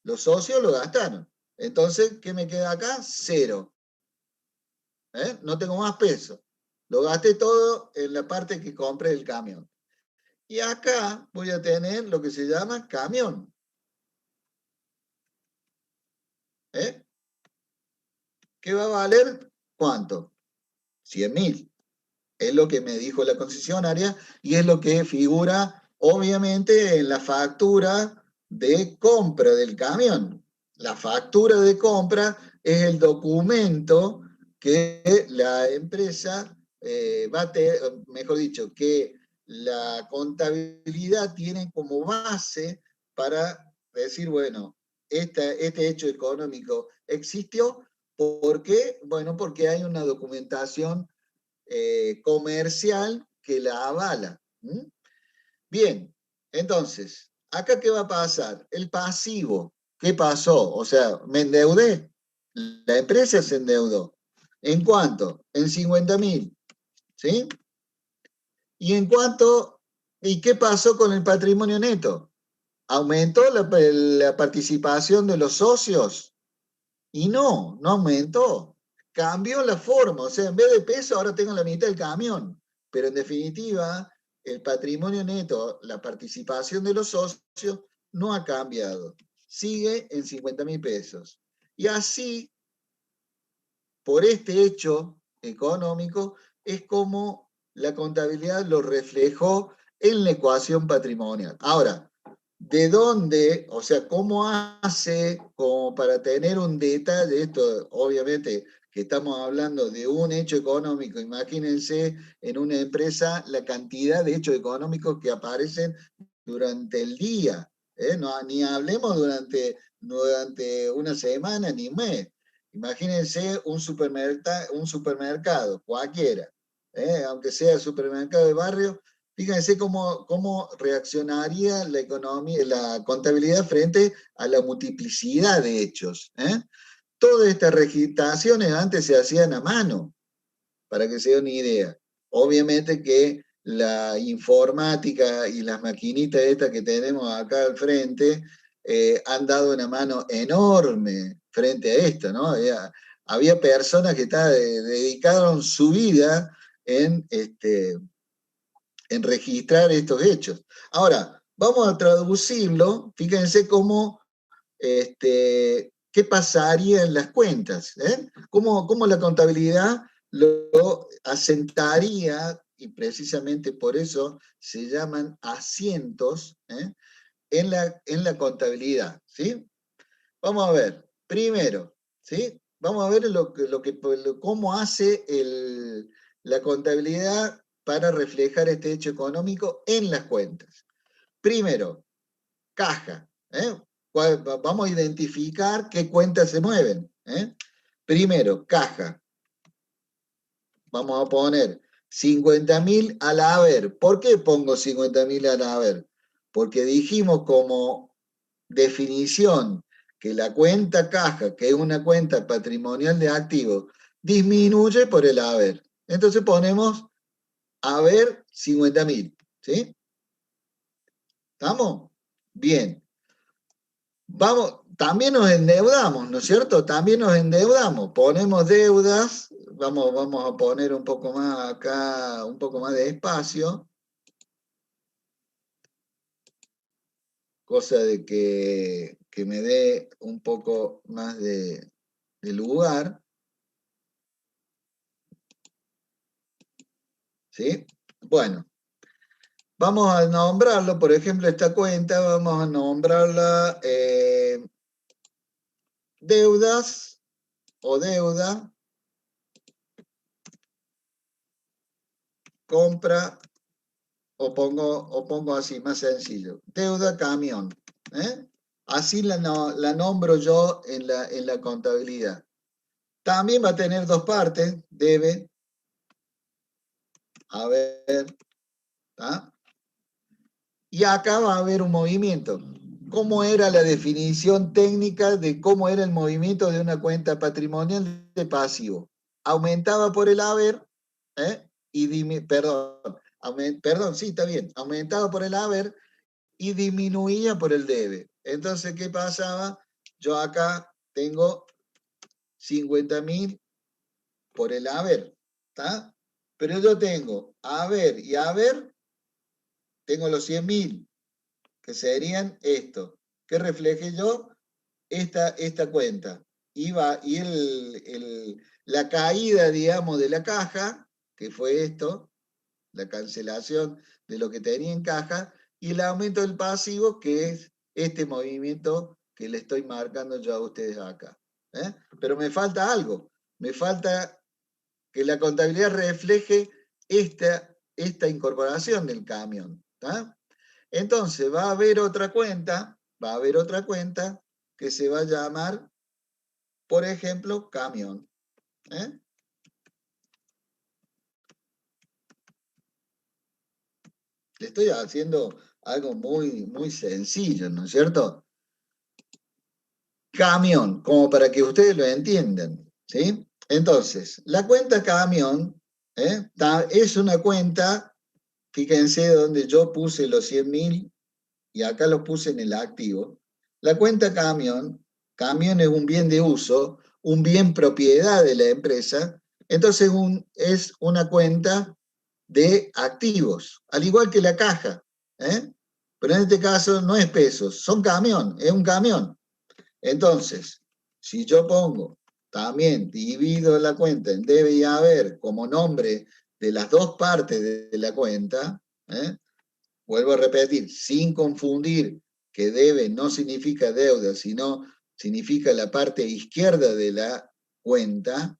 Los socios lo gastaron. Entonces, ¿qué me queda acá? Cero. No tengo más peso. Lo gasté todo en la parte que compré del camión. Y acá voy a tener lo que se llama camión. ¿Qué va a valer? ¿Cuánto? 100.000. Es lo que me dijo la concesionaria y es lo que figura, obviamente, en la factura de compra del camión. La factura de compra es el documento que la empresa va a tener, mejor dicho, que la contabilidad tiene como base para decir, bueno, este hecho económico existió. ¿Por qué? Bueno, porque hay una documentación comercial que la avala. Bien, entonces, ¿acá qué va a pasar? El pasivo, ¿qué pasó? O sea, me endeudé, la empresa se endeudó. ¿En cuánto? En 50.000, ¿sí? ¿Y qué pasó con el patrimonio neto? ¿Aumentó la participación de los socios? Y no aumentó. Cambió la forma, o sea, en vez de peso ahora tengo la mitad del camión. Pero en definitiva, el patrimonio neto, la participación de los socios, no ha cambiado. Sigue en 50.000 pesos. Y así, por este hecho económico, es como la contabilidad lo reflejó en la ecuación patrimonial. Ahora, ¿de dónde? O sea, ¿cómo hace como para tener un detalle? Esto, obviamente, que estamos hablando de un hecho económico. Imagínense en una empresa la cantidad de hechos económicos que aparecen durante el día. No, ni hablemos durante una semana ni un mes. Imagínense un supermercado, cualquiera, aunque sea el supermercado de barrio. Fíjense cómo reaccionaría la economía, la contabilidad frente a la multiplicidad de hechos. Todas estas registraciones antes se hacían a mano, para que se den una idea. Obviamente que la informática y las maquinitas estas que tenemos acá al frente han dado una mano enorme frente a esto, ¿no? Había personas que dedicaron su vida en registrar estos hechos. Ahora, vamos a traducirlo, fíjense qué pasaría en las cuentas, cómo la contabilidad lo asentaría, y precisamente por eso se llaman asientos en la contabilidad, ¿sí? Vamos a ver, primero, ¿sí? Vamos a ver cómo hace la contabilidad para reflejar este hecho económico en las cuentas. Primero, caja. vamos a identificar qué cuentas se mueven. Primero, caja. Vamos a poner 50.000 al haber. ¿Por qué pongo 50.000 al haber? Porque dijimos como definición que la cuenta caja, que es una cuenta patrimonial de activos, disminuye por el haber. Entonces ponemos haber 50.000. ¿Sí? ¿Estamos? Bien. Vamos, también nos endeudamos, ¿no es cierto? También nos endeudamos. Ponemos deudas. Vamos a poner un poco más acá, un poco más de espacio. Cosa de que me dé un poco más de lugar. ¿Sí? Bueno, vamos a nombrarlo, por ejemplo, esta cuenta, vamos a nombrarla deudas o deuda, compra, o pongo así, más sencillo, deuda camión. Así la nombro yo en la contabilidad. También va a tener dos partes, debe, a ver, ¿tá? Y acá va a haber un movimiento. ¿Cómo era la definición técnica de cómo era el movimiento de una cuenta patrimonial de pasivo? Aumentaba por el haber, perdón, sí, está bien, aumentaba por el haber y disminuía por el debe. Entonces, ¿qué pasaba? Yo acá tengo 50.000 por el haber, ¿está? Pero yo tengo haber y haber, tengo los 100.000, que serían esto, que refleje yo esta cuenta. Y la caída, digamos, de la caja, que fue esto, la cancelación de lo que tenía en caja, y el aumento del pasivo, que es este movimiento que le estoy marcando yo a ustedes acá. Pero me falta algo, me falta que la contabilidad refleje esta incorporación del camión. Entonces va a haber otra cuenta que se va a llamar, por ejemplo, camión. Le estoy haciendo algo muy, muy sencillo, ¿no es cierto? Camión, como para que ustedes lo entiendan, ¿sí? Entonces, la cuenta camión es una cuenta, fíjense donde yo puse los 100.000 y acá los puse en el activo. La cuenta camión es un bien de uso, un bien propiedad de la empresa, entonces es una cuenta de activos, al igual que la caja. Pero en este caso no es pesos, son camión, es un camión. Entonces, si yo pongo, también divido la cuenta en debe y haber como nombre de las dos partes de la cuenta, vuelvo a repetir, sin confundir que debe no significa deuda, sino significa la parte izquierda de la cuenta.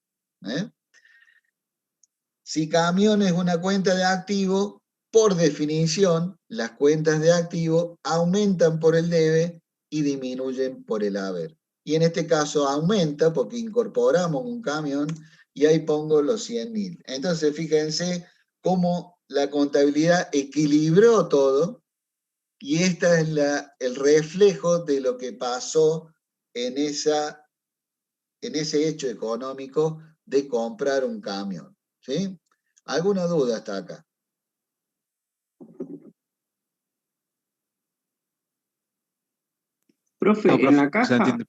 Si camión es una cuenta de activo, por definición, las cuentas de activo aumentan por el debe y disminuyen por el haber. Y en este caso aumenta porque incorporamos un camión y ahí pongo los 100.000. Entonces fíjense cómo la contabilidad equilibró todo y este es el reflejo de lo que pasó en ese hecho económico de comprar un camión. ¿Sí? ¿Alguna duda hasta acá? Profe, No, en profe, la se caja, entiende.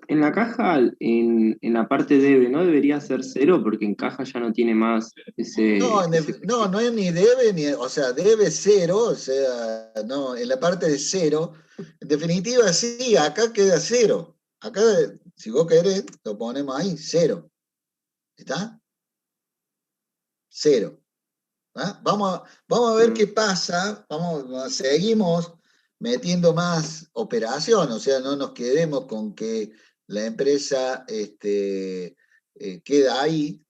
en la parte debe, ¿no debería ser cero? Porque en caja ya no tiene más No, ese no es ni debe, o sea, debe cero, o sea, no, en la parte de cero, en definitiva sí, acá queda cero. Acá, si vos querés, lo ponemos ahí, cero. ¿Está? Cero. Vamos a ver qué pasa, seguimos metiendo más operación, o sea, no nos quedemos con que la empresa queda ahí,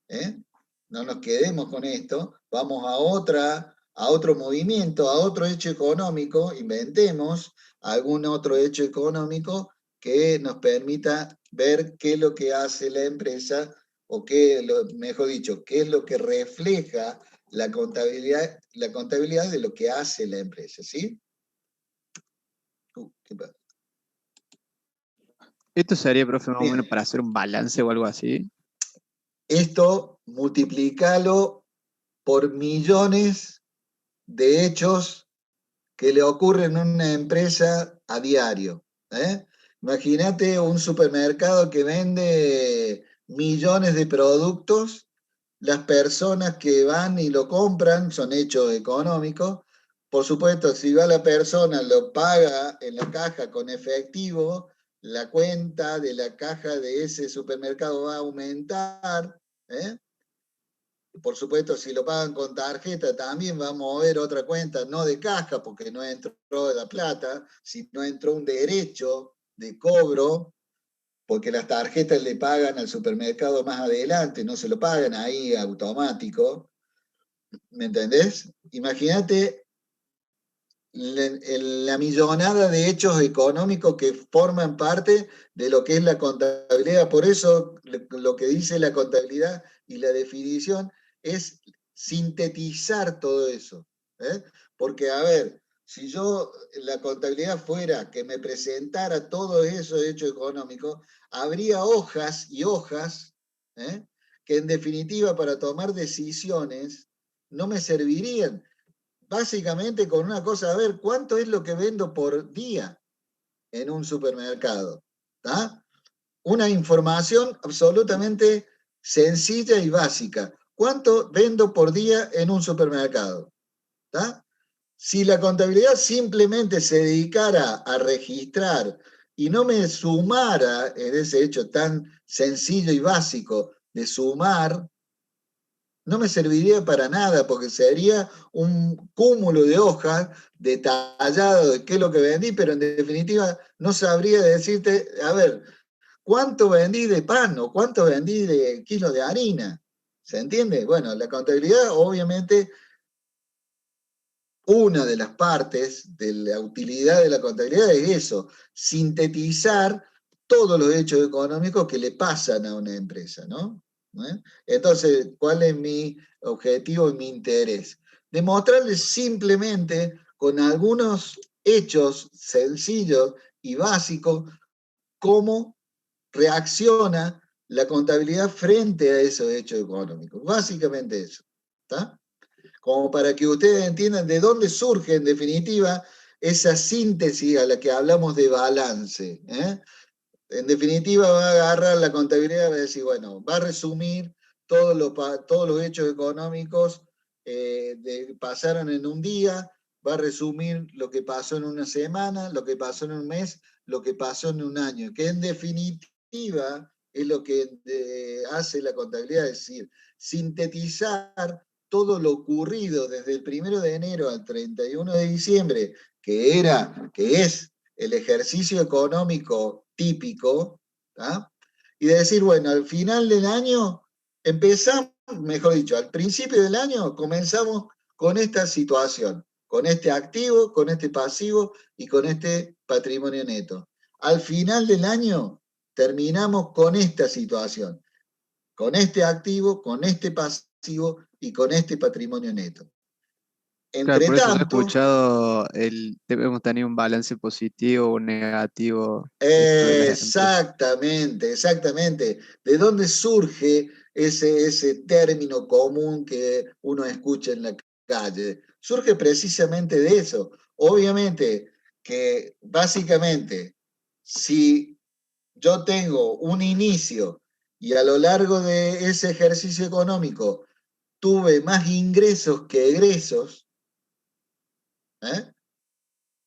no nos quedemos con esto, vamos a otra a otro movimiento, a otro hecho económico, inventemos algún otro hecho económico que nos permita ver qué es lo que hace la empresa, o mejor dicho, qué es lo que refleja la contabilidad de lo que hace la empresa, ¿sí? ¿Qué pasa? Esto sería, profe, más o Bien. menos para hacer un balance o algo así. Esto multiplicalo por millones de hechos que le ocurren en una empresa a diario. Imagínate un supermercado que vende millones de productos, las personas que van y lo compran son hechos económicos. Por supuesto, si va la persona, lo paga en la caja con efectivo, la cuenta de la caja de ese supermercado va a aumentar. Por supuesto, si lo pagan con tarjeta, también va a mover otra cuenta, no de caja, porque no entró la plata, sino entró un derecho de cobro, porque las tarjetas le pagan al supermercado más adelante, no se lo pagan ahí automático. ¿Me entendés? Imagínate la millonada de hechos económicos que forman parte de lo que es la contabilidad. Por eso lo que dice la contabilidad y la definición es sintetizar todo eso. Porque, a ver, si yo la contabilidad fuera que me presentara todos esos hechos económicos, habría hojas y hojas que en definitiva para tomar decisiones no me servirían. Básicamente con una cosa, a ver, ¿cuánto es lo que vendo por día en un supermercado? ¿Tá? Una información absolutamente sencilla y básica. ¿Cuánto vendo por día en un supermercado? ¿Tá? Si la contabilidad simplemente se dedicara a registrar y no me sumara en ese hecho tan sencillo y básico de sumar, no me serviría para nada, porque sería un cúmulo de hojas detallado de qué es lo que vendí, pero en definitiva no sabría decirte, a ver, ¿cuánto vendí de pan o cuánto vendí de kilos de harina? ¿Se entiende? Bueno, la contabilidad, obviamente, una de las partes de la utilidad de la contabilidad es eso, sintetizar todos los hechos económicos que le pasan a una empresa, ¿no? Entonces, ¿cuál es mi objetivo y mi interés? Demostrarles simplemente con algunos hechos sencillos y básicos cómo reacciona la contabilidad frente a esos hechos económicos. Básicamente eso. ¿Está? Como para que ustedes entiendan de dónde surge, en definitiva, esa síntesis a la que hablamos de balance. En definitiva, va a agarrar la contabilidad y va a decir, bueno, va a resumir todos los hechos económicos pasaron en un día, va a resumir lo que pasó en una semana, lo que pasó en un mes, lo que pasó en un año, que en definitiva es lo que hace la contabilidad, es decir, sintetizar todo lo ocurrido desde el 1 de enero al 31 de diciembre, que es el ejercicio económico típico, ¿tá? Y de decir, bueno, al final del año empezamos, mejor dicho, al principio del año comenzamos con esta situación, con este activo, con este pasivo y con este patrimonio neto. Al final del año terminamos con esta situación, con este activo, con este pasivo y con este patrimonio neto. Claro, Entre por eso yo he tanto, escuchado debemos tener un balance positivo o negativo dentro de las empresas. exactamente. ¿De dónde surge ese término común que uno escucha en la calle? Surge precisamente de eso. Obviamente que básicamente, si yo tengo un inicio y a lo largo de ese ejercicio económico tuve más ingresos que egresos,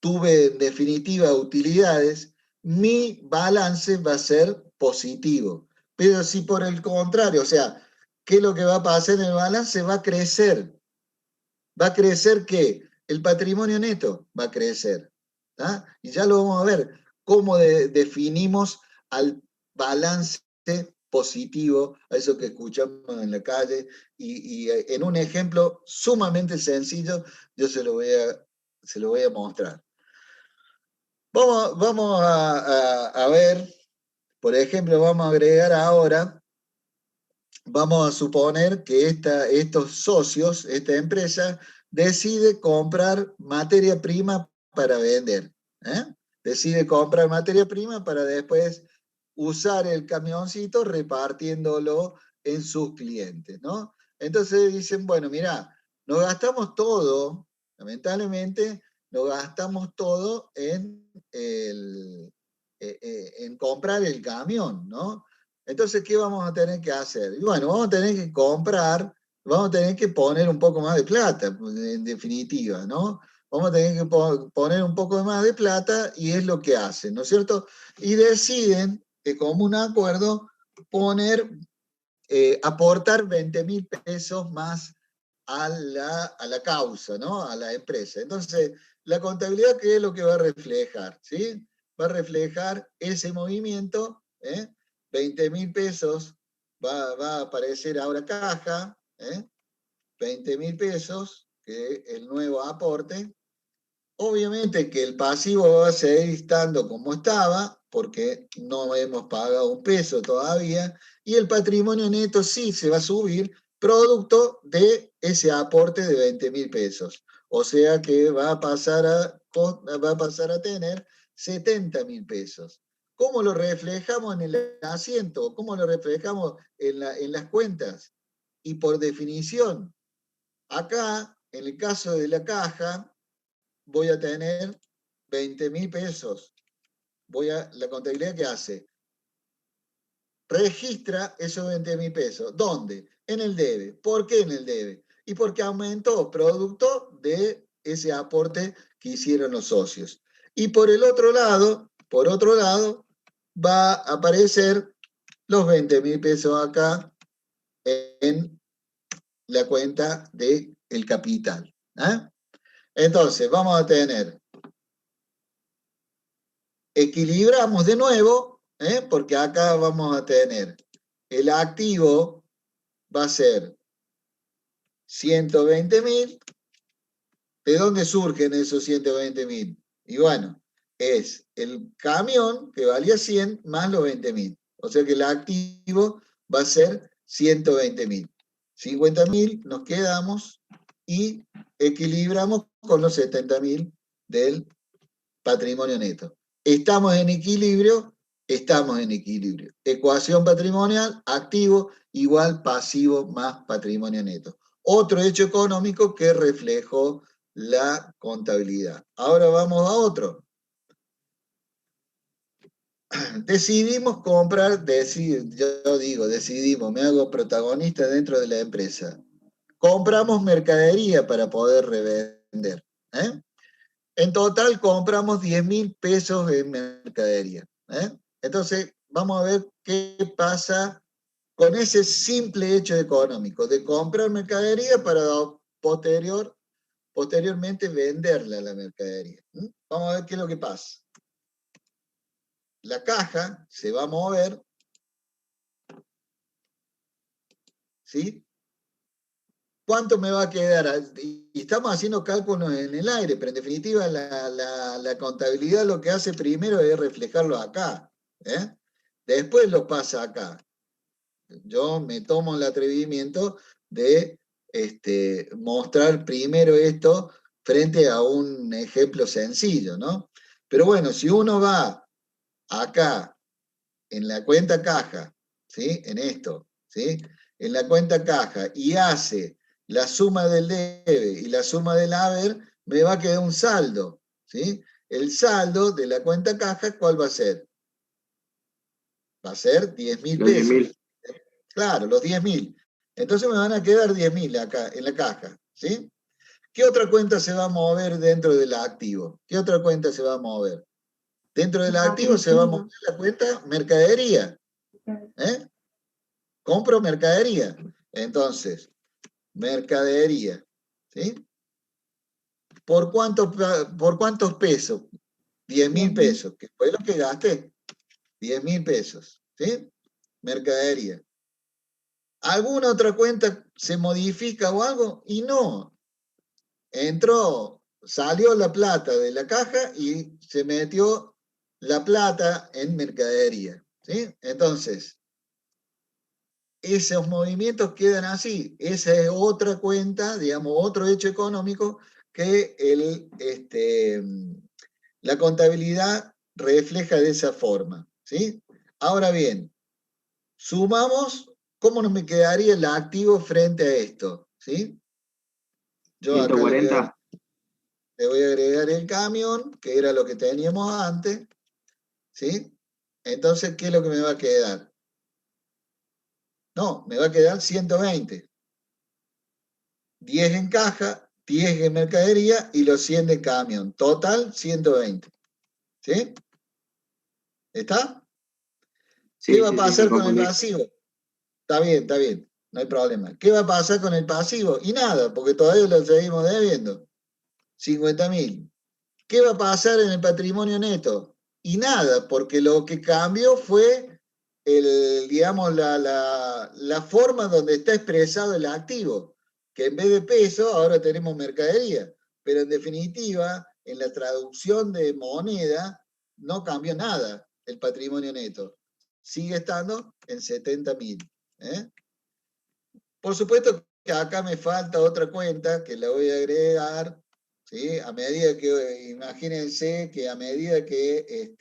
tuve en definitiva utilidades, mi balance va a ser positivo. Pero si por el contrario, o sea, ¿qué es lo que va a pasar en el balance? Va a crecer. ¿Va a crecer qué? El patrimonio neto va a crecer. Y ya lo vamos a ver, cómo definimos al balance positivo a eso que escuchamos en la calle, y en un ejemplo sumamente sencillo yo se lo voy a mostrar. Vamos a ver, por ejemplo, vamos a agregar ahora, vamos a suponer que estos socios, esta empresa, decide comprar materia prima para vender. Decide comprar materia prima para después usar el camioncito repartiéndolo en sus clientes, ¿no? Entonces dicen, bueno, mira, nos gastamos todo, lamentablemente, nos gastamos todo en comprar el camión, ¿no? Entonces, ¿qué vamos a tener que hacer? Y bueno, vamos a tener que comprar, vamos a tener que poner un poco más de plata, en definitiva, ¿no? Vamos a tener que poner un poco más de plata y es lo que hacen, ¿no es cierto? Y deciden, de común acuerdo, aportar 20.000 pesos más a la causa, ¿no? A la empresa. Entonces, la contabilidad, ¿qué es lo que va a reflejar? ¿Sí? Va a reflejar ese movimiento, 20.000 pesos, va a aparecer ahora caja, 20.000 pesos, que es el nuevo aporte. Obviamente que el pasivo va a seguir estando como estaba, porque no hemos pagado un peso todavía, y el patrimonio neto sí se va a subir, producto de ese aporte de 20.000 pesos. O sea que va a pasar a tener 70.000 pesos. ¿Cómo lo reflejamos en el asiento? ¿Cómo lo reflejamos en las cuentas? Y por definición, acá, en el caso de la caja, voy a tener 20.000 pesos. La contabilidad que hace, registra esos 20.000 pesos. ¿Dónde? En el debe. ¿Por qué en el debe? Y porque aumentó producto de ese aporte que hicieron los socios. Y por otro lado, va a aparecer los 20.000 pesos acá en la cuenta del capital. Entonces, vamos a tener, equilibramos de nuevo, porque acá vamos a tener el activo va a ser 120.000. ¿De dónde surgen esos 120.000? Y bueno, es el camión que valía 100 más los 20.000. O sea que el activo va a ser 120.000. 50.000 nos quedamos y equilibramos con los 70.000 del patrimonio neto. ¿Estamos en equilibrio? Estamos en equilibrio. Ecuación patrimonial, activo igual pasivo más patrimonio neto. Otro hecho económico que reflejó la contabilidad. Ahora vamos a otro. Decidimos comprar, decidimos, me hago protagonista dentro de la empresa. Compramos mercadería para poder revender. En total compramos 10.000 pesos en mercadería. Entonces, vamos a ver qué pasa con ese simple hecho económico de comprar mercadería para posteriormente venderla a la mercadería. Vamos a ver qué es lo que pasa. La caja se va a mover, ¿sí? ¿Cuánto me va a quedar? Y estamos haciendo cálculos en el aire, pero en definitiva la contabilidad lo que hace primero es reflejarlo acá. Después lo pasa acá. Yo me tomo el atrevimiento de mostrar primero esto frente a un ejemplo sencillo, ¿no? Pero bueno, si uno va acá, en la cuenta caja, ¿sí? En esto, ¿sí? En la cuenta caja y hace la suma del debe y la suma del haber, me va a quedar un saldo, ¿sí? El saldo de la cuenta caja, ¿cuál va a ser? Va a ser 10.000 pesos. 10.000. Claro, los 10.000. Entonces me van a quedar 10.000 acá en la caja, ¿sí? ¿Qué otra cuenta se va a mover dentro del activo? ¿Qué otra cuenta se va a mover? Dentro del activo se va a mover la cuenta mercadería. Compro mercadería. Entonces, mercadería. ¿Sí? ¿Por cuántos pesos? 10.000 pesos, que fue lo que gasté. 10.000 pesos. ¿Sí? mercadería. ¿Alguna otra cuenta se modifica o algo? Y no. Salió la plata de la caja y se metió la plata en mercadería. ¿Sí? Entonces, esos movimientos quedan así. Esa es otra cuenta, digamos, otro hecho económico que la contabilidad refleja de esa forma. ¿Sí? Ahora bien, sumamos, ¿cómo nos me quedaría el activo frente a esto? ¿Sí? Yo acá 140. le voy a agregar el camión, que era lo que teníamos antes. ¿Sí? Entonces, ¿qué es lo que me va a quedar? No, me va a quedar 120. 10 en caja, 10 en mercadería y los 100 de camión. Total, 120. ¿Sí? ¿Está? ¿Qué va a pasar me con el confundí. pasivo? Está bien, no hay problema. ¿Qué va a pasar con el pasivo? Y nada, porque todavía lo seguimos debiendo. 50.000. ¿Qué va a pasar en el patrimonio neto? Y nada, porque lo que cambió fue digamos, la forma donde está expresado el activo, que en vez de peso ahora tenemos mercadería, pero en definitiva, en la traducción de moneda no cambió nada el patrimonio neto. Sigue estando en 70.000. ¿Eh? Por supuesto que acá me falta otra cuenta que la voy a agregar, ¿sí? A medida que, imagínense que a medida que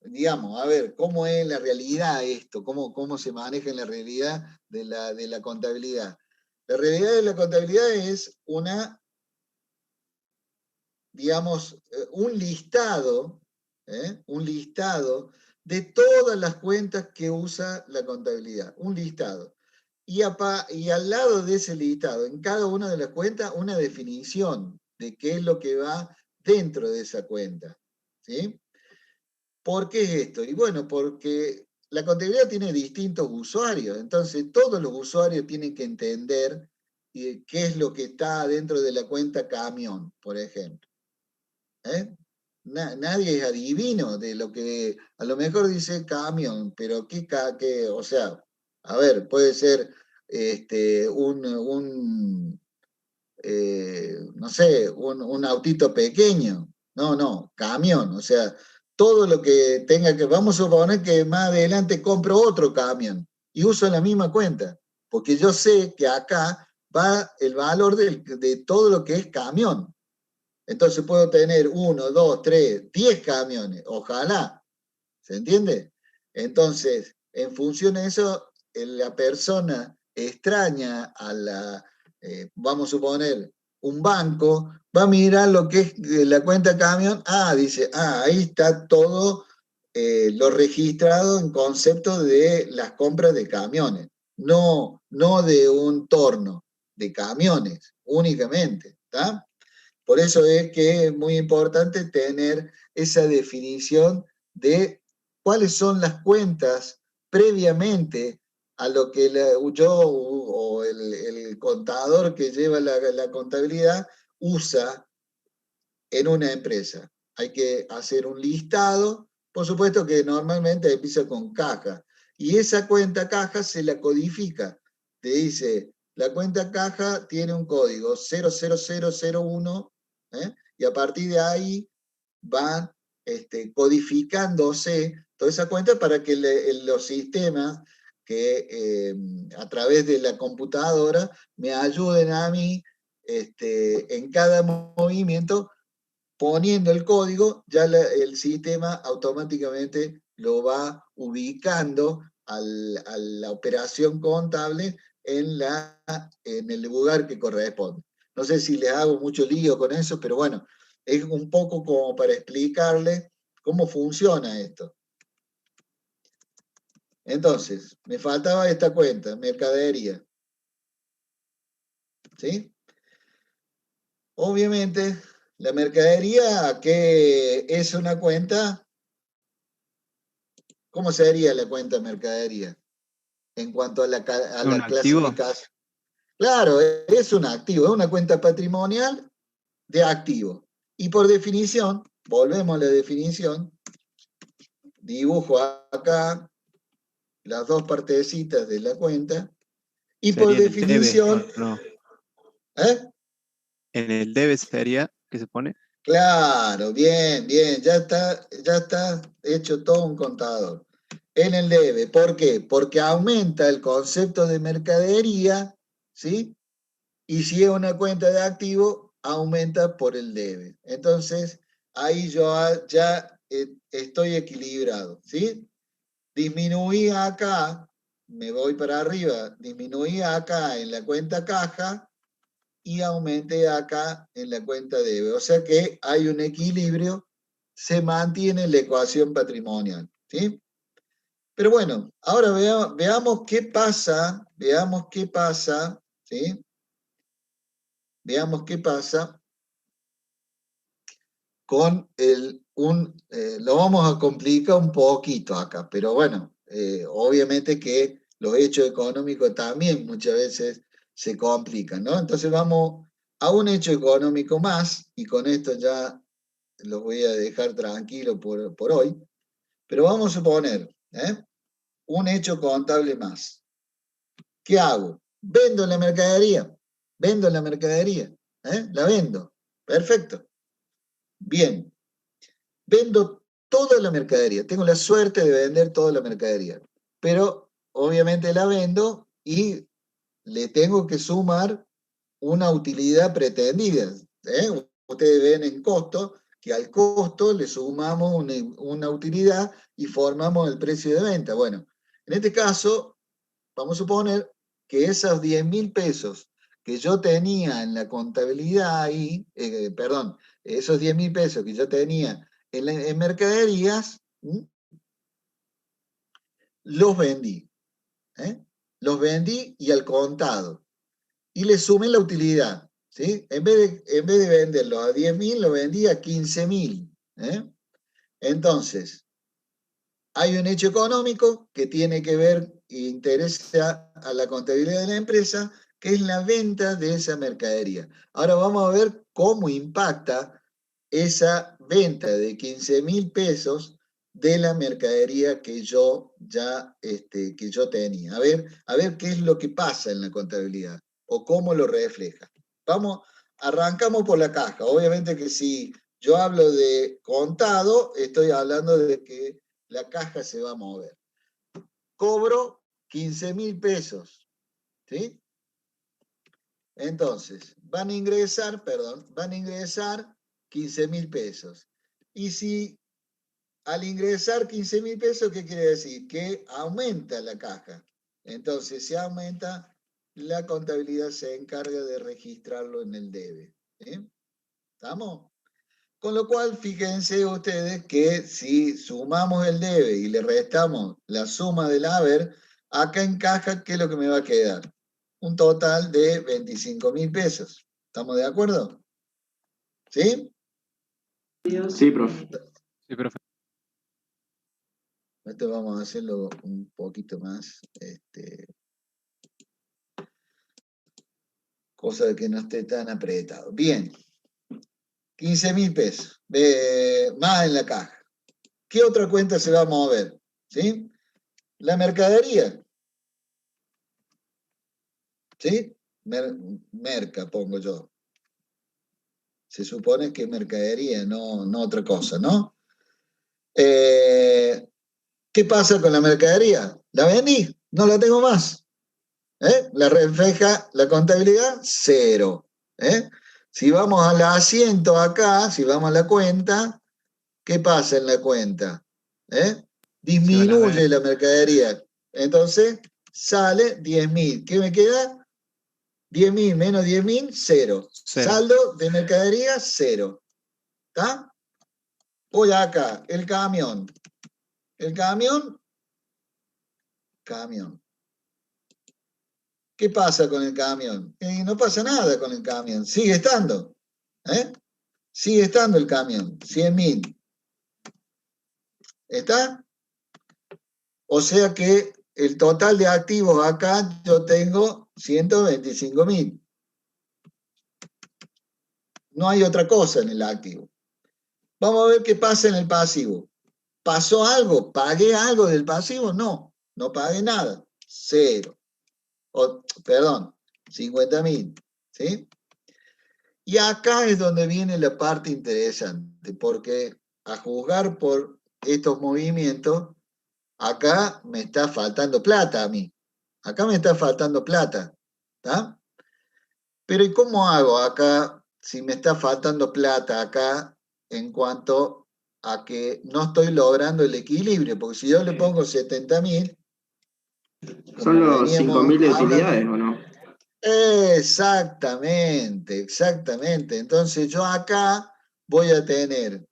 digamos, a ver, ¿cómo es la realidad esto? ¿Cómo se maneja en la realidad de la contabilidad? La realidad de la contabilidad es digamos, un listado de todas las cuentas que usa la contabilidad, un listado. Y al lado de ese listado, en cada una de las cuentas, una definición de qué es lo que va dentro de esa cuenta. ¿Sí? ¿Por qué es esto? Y bueno, porque la contabilidad tiene distintos usuarios, entonces todos los usuarios tienen que entender qué es lo que está dentro de la cuenta camión, por ejemplo. ¿Eh? Nadie es adivino de lo que a lo mejor dice camión, pero o sea, a ver, puede ser no sé, un autito pequeño. No, camión, o sea, todo lo que tenga que, vamos a suponer que más adelante compro otro camión y uso la misma cuenta, porque yo sé que acá va el valor de todo lo que es camión. Entonces puedo tener 1, 2, 3, 10 camiones, ojalá, ¿se entiende? Entonces, en función de eso, la persona extraña vamos a suponer, un banco, va a mirar lo que es la cuenta camión, dice, ahí está todo lo registrado en concepto de las compras de camiones, no de un torno, de camiones únicamente, ¿está? Por eso es que es muy importante tener esa definición de cuáles son las cuentas previamente a lo que yo o el contador que lleva la contabilidad usa en una empresa. Hay que hacer un listado, por supuesto que normalmente empieza con caja, y esa cuenta caja se la codifica. Te dice, la cuenta caja tiene un código 00001, y a partir de ahí van codificándose toda esa cuenta para que los sistemas que a través de la computadora me ayuden a mí en cada movimiento, poniendo el código, ya el sistema automáticamente lo va ubicando a la operación contable en el lugar que corresponde. No sé si les hago mucho lío con eso, pero bueno, es un poco como para explicarles cómo funciona esto. Entonces, me faltaba esta cuenta, mercadería. ¿Sí? Obviamente, la mercadería, que es una cuenta, ¿cómo sería la cuenta de mercadería? En cuanto a la ¿Un activo? clasificación. Claro, es un activo, es una cuenta patrimonial de activo. Y por definición, volvemos a la definición, dibujo acá las dos partecitas de la cuenta, y Sería por en el debe, definición, ¿o no? ¿eh? En el debe sería que se pone. Claro, bien, bien, ya está hecho todo un contador. En el debe, ¿por qué? Porque aumenta el concepto de mercadería, ¿sí? Y si es una cuenta de activo, aumenta por el debe. Entonces, ahí yo ya estoy equilibrado, ¿sí? Disminuí acá, me voy para arriba, disminuí acá en la cuenta caja y aumenté acá en la cuenta debe. O sea que hay un equilibrio, se mantiene la ecuación patrimonial, ¿sí? Pero bueno, ahora veamos qué pasa, ¿sí? Veamos qué pasa con lo vamos a complicar un poquito acá, pero bueno, obviamente que los hechos económicos también muchas veces se complican, ¿no? Entonces vamos a un hecho económico más, y con esto ya los voy a dejar tranquilos por hoy, pero vamos a suponer, un hecho contable más. ¿Qué hago? Vendo la mercadería, la vendo, perfecto, bien. Vendo toda la mercadería, tengo la suerte de vender toda la mercadería, pero obviamente la vendo y le tengo que sumar una utilidad pretendida. Ustedes ven en costo que al costo le sumamos una utilidad y formamos el precio de venta. Bueno, en este caso, vamos a suponer que esos 10.000 pesos que yo tenía en la contabilidad ahí, perdón, esos 10.000 pesos que yo tenía en mercaderías, los vendí. Los vendí y al contado. Y le sumé la utilidad. ¿Sí? En vez de venderlo a 10.000, lo vendí a 15.000. Entonces, hay un hecho económico que tiene que ver e interesa a la contabilidad de la empresa, que es la venta de esa mercadería. Ahora vamos a ver cómo impacta esa venta de 15.000 pesos de la mercadería que yo tenía. A ver qué es lo que pasa en la contabilidad o cómo lo refleja. Arrancamos por la caja. Obviamente que si yo hablo de contado, estoy hablando de que la caja se va a mover. Cobro 15.000 pesos, ¿sí? Entonces, van a ingresar 15.000 pesos. Y si al ingresar 15.000 pesos, ¿qué quiere decir? Que aumenta la caja. Entonces, si aumenta, la contabilidad se encarga de registrarlo en el debe. ¿Sí? ¿Estamos? Con lo cual, fíjense ustedes que si sumamos el debe y le restamos la suma del haber, acá en caja, ¿qué es lo que me va a quedar? Un total de 25.000 pesos. ¿Estamos de acuerdo? ¿Sí? Sí, profe. Sí, profe. Esto vamos a hacerlo un poquito más, cosa de que no esté tan apretado. Bien, 15.000 pesos, más en la caja. ¿Qué otra cuenta se va a mover? ¿Sí? La mercadería. ¿Sí? Merca, pongo yo. Se supone que mercadería, no otra cosa, ¿no? ¿Qué pasa con la mercadería? ¿La vendí? No la tengo más. La refleja la contabilidad, 0. Si vamos al asiento acá, si vamos a la cuenta, ¿qué pasa en la cuenta? Disminuye la mercadería. Entonces, sale 10.000. ¿Qué me queda? 10.000 menos 10.000, 0. Saldo de mercadería, 0. ¿Está? Voy acá, el camión. El camión. ¿Qué pasa con el camión? No pasa nada con el camión. Sigue estando. Sigue estando el camión. 100.000. ¿Está? O sea que el total de activos acá yo tengo 125.000. No hay otra cosa en el activo. Vamos a ver qué pasa en el pasivo. ¿Pasó algo? ¿Pagué algo del pasivo? No. no pagué nada, 0. Perdón, 50.000, ¿sí? Y acá es donde viene la parte interesante, porque a juzgar por estos movimientos, acá me está faltando plata a mí. Acá me está faltando plata, ¿está? Pero ¿y cómo hago acá si me está faltando plata acá en cuanto a que no estoy logrando el equilibrio? Porque si yo le pongo 70.000, ¿Son como los veníamos 5.000 de hablando, utilidades o no? exactamente, exactamente. Entonces yo acá voy a tener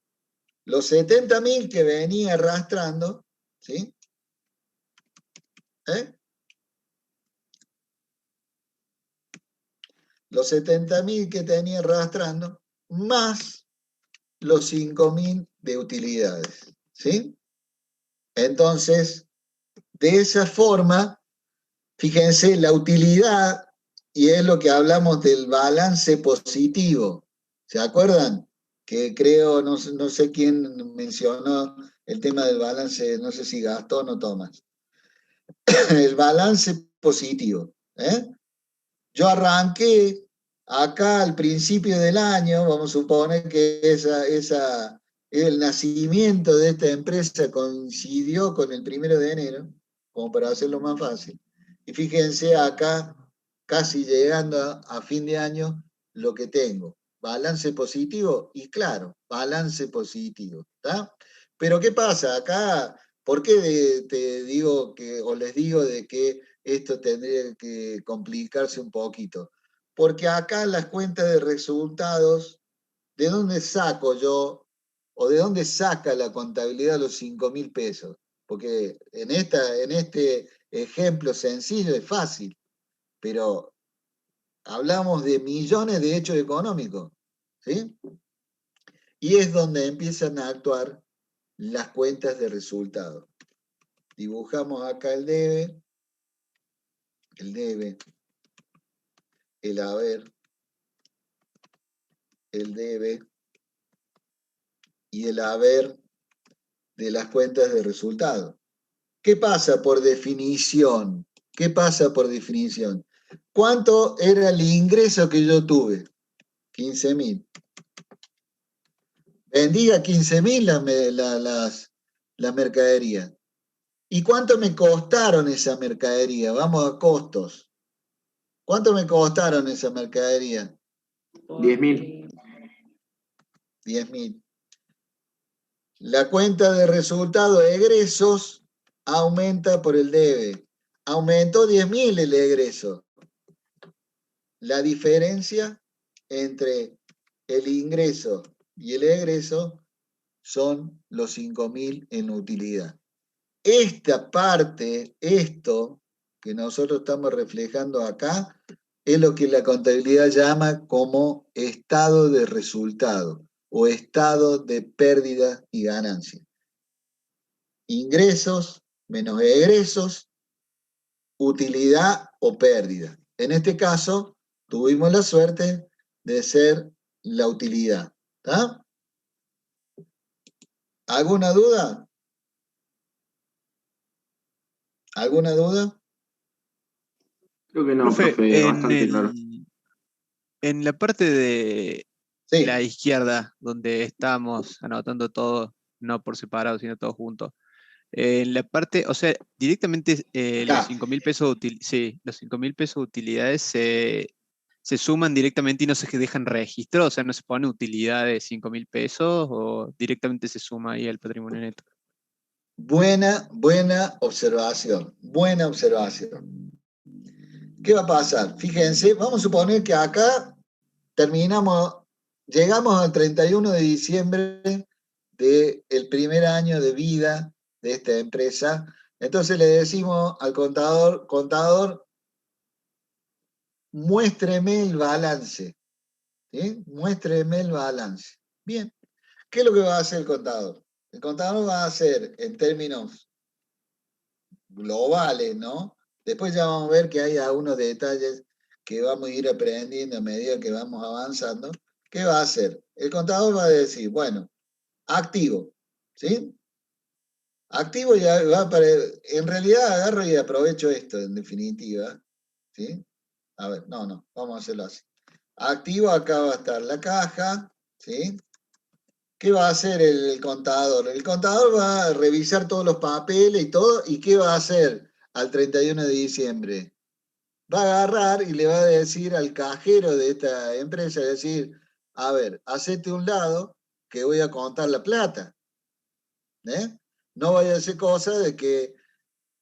los 70.000 que venía arrastrando, ¿sí? ¿Eh? Los 70.000 que tenía arrastrando, más los 5.000 de utilidades, ¿sí? Entonces, de esa forma, fíjense, la utilidad, y es lo que hablamos del balance positivo, ¿se acuerdan? Que creo, no sé quién mencionó el tema del balance, no sé si Gastón o Tomás. El balance positivo, ¿eh? Yo arranqué acá al principio del año, vamos a suponer que el nacimiento de esta empresa coincidió con el 1 de enero, como para hacerlo más fácil. Y fíjense acá, casi llegando a fin de año, lo que tengo. Balance positivo y claro, balance positivo. ¿Está? Pero ¿qué pasa? Acá, ¿por qué te digo que, o les digo de que esto tendría que complicarse un poquito? Porque acá las cuentas de resultados, ¿de dónde saco yo o de dónde saca la contabilidad los 5.000 pesos? Porque en este ejemplo sencillo es fácil, pero hablamos de millones de hechos económicos, ¿sí? Y es donde empiezan a actuar las cuentas de resultados. Dibujamos acá el debe, el haber, el debe y el haber de las cuentas de resultados. ¿Qué pasa por definición? ¿Qué pasa por definición? ¿Cuánto era el ingreso que yo tuve? 15.000. Vendí a 15.000 las mercaderías. ¿Y cuánto me costaron esa mercadería? Vamos a costos. ¿Cuánto me costaron esa mercadería? 10.000. 10.000. La cuenta de resultado de egresos aumenta por el debe. Aumentó 10.000 el egreso. La diferencia entre el ingreso y el egreso son los 5.000 en utilidad. Esta parte, esto que nosotros estamos reflejando acá, es lo que la contabilidad llama como estado de resultado o estado de pérdida y ganancia. Ingresos menos egresos, utilidad o pérdida. En este caso, tuvimos la suerte de ser la utilidad. ¿Está? ¿Alguna duda? ¿Alguna duda? Creo que no, Profe, profe, bastante claro. en la parte de Sí. la izquierda, donde estamos anotando todo, no por separado, sino todo junto. En la parte, o sea, directamente los Acá. 5.000 pesos, sí, los 5.000 pesos de utilidades se suman directamente y no se dejan registro, o sea, no se pone utilidad de 5.000 pesos o directamente se suma ahí al patrimonio neto. Buena observación. Buena observación. ¿Qué va a pasar? Fíjense, vamos a suponer que acá llegamos al 31 de diciembre del primer año de vida de esta empresa. Entonces le decimos al contador, muéstreme el balance. ¿Sí? Muéstreme el balance. Bien. ¿Qué es lo que va a hacer el contador? El contador va a hacer en términos globales, ¿no? Después ya vamos a ver que hay algunos detalles que vamos a ir aprendiendo a medida que vamos avanzando. ¿Qué va a hacer? El contador va a decir, bueno, activo, ¿sí? Activo ya va para. En realidad agarro y aprovecho esto, en definitiva. ¿Sí? A ver, no, vamos a hacerlo así. Activo, acá va a estar la caja. ¿Sí? ¿Qué va a hacer el contador? El contador va a revisar todos los papeles y todo. ¿Y qué va a hacer al 31 de diciembre? Va a agarrar y le va a decir al cajero de esta empresa, decir, a ver, hacete un lado que voy a contar la plata. ¿Eh? No vaya a hacer cosa de que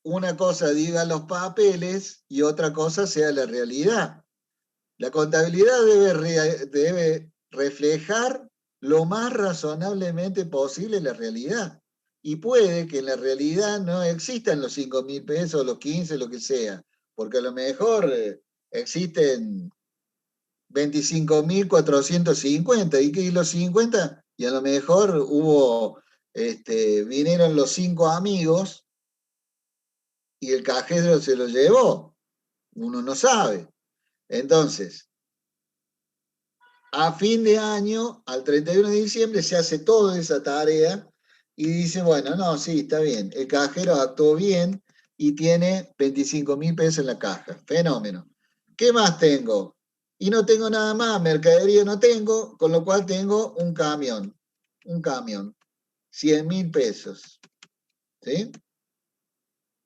una cosa diga los papeles y otra cosa sea la realidad. La contabilidad debe reflejar lo más razonablemente posible la realidad. Y puede que en la realidad no existan los 5.000 pesos, los 15, lo que sea, porque a lo mejor existen 25.450 y los 50, y a lo mejor vinieron los 5 amigos y el cajero se lo llevó. Uno no sabe. Entonces, a fin de año, al 31 de diciembre, se hace toda esa tarea y dice, bueno, no, sí, está bien, el cajero actuó bien y tiene 25.000 pesos en la caja. Fenómeno. ¿Qué más tengo? Y no tengo nada más, mercadería no tengo, con lo cual tengo un camión, 100.000 pesos. ¿Sí?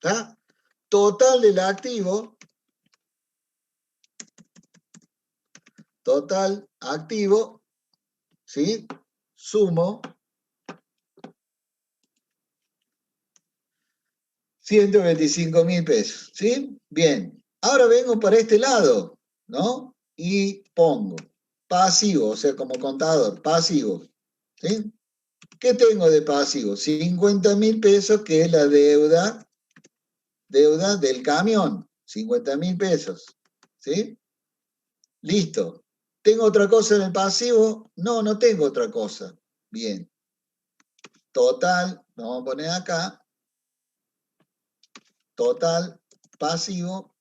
¿Está? Total del activo, ¿sí? Sumo 125.000 pesos, ¿sí? Bien, ahora vengo para este lado, ¿no? Y pongo pasivo, o sea, como contador, pasivo, ¿sí? ¿Qué tengo de pasivo? 50.000 pesos, que es la deuda del camión, 50.000 pesos, ¿sí? Listo. ¿Tengo otra cosa en el pasivo? No, no tengo otra cosa. Bien. Total, vamos a poner acá, total pasivo,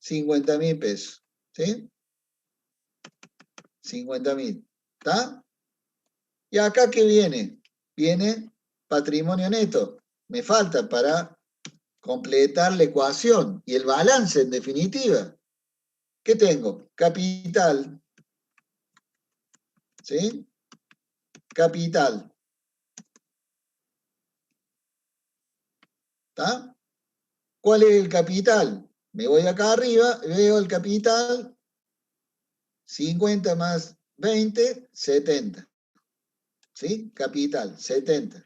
50.000 pesos. ¿Sí? 50.000. ¿Está? ¿Y acá qué viene? Viene patrimonio neto. Me falta para completar la ecuación y el balance en definitiva. ¿Qué tengo? Capital. ¿Sí? Capital. ¿Está? ¿Cuál es el capital? Me voy acá arriba, veo el capital, 50 más 20, 70. ¿Sí? Capital, 70.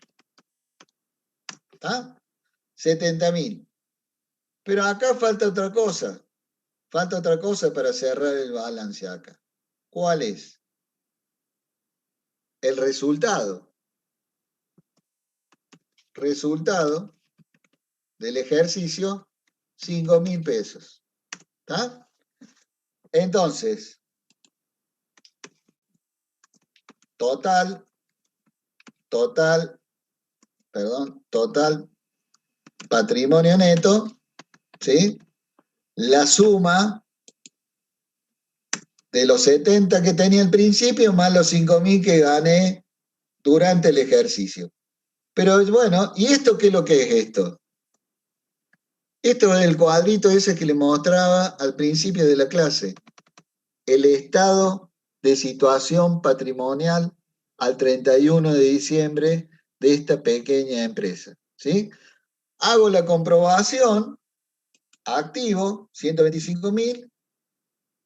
¿Está? 70.000. Pero acá falta otra cosa. Falta otra cosa para cerrar el balance acá. ¿Cuál es? El resultado. Resultado del ejercicio, 5.000 pesos. ¿Está? Entonces, total patrimonio neto, ¿sí? La suma de los 70 que tenía al principio más los 5.000 que gané durante el ejercicio. Pero bueno, ¿y esto qué es lo que es esto? Esto es el cuadrito ese que le mostraba al principio de la clase. El estado de situación patrimonial al 31 de diciembre de esta pequeña empresa. ¿Sí? Hago la comprobación, activo, 125.000,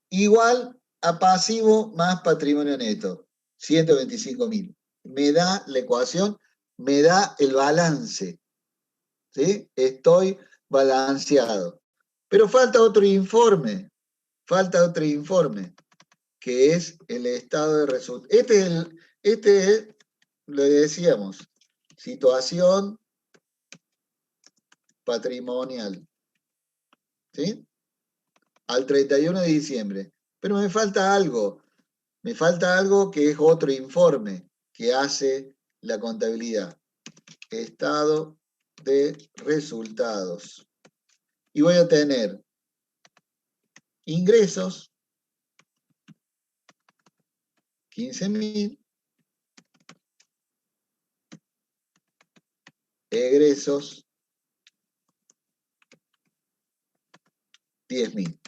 igual a pasivo más patrimonio neto, 125.000. Me da la ecuación, me da el balance. ¿Sí? Estoy balanceado. Pero falta otro informe, que es el estado de resultados. Este es, lo decíamos, situación patrimonial. ¿Sí? Al 31 de diciembre. Pero me falta algo que es otro informe que hace la contabilidad. Estado de resultados. Y voy a tener ingresos, 15.000, egresos 10.000.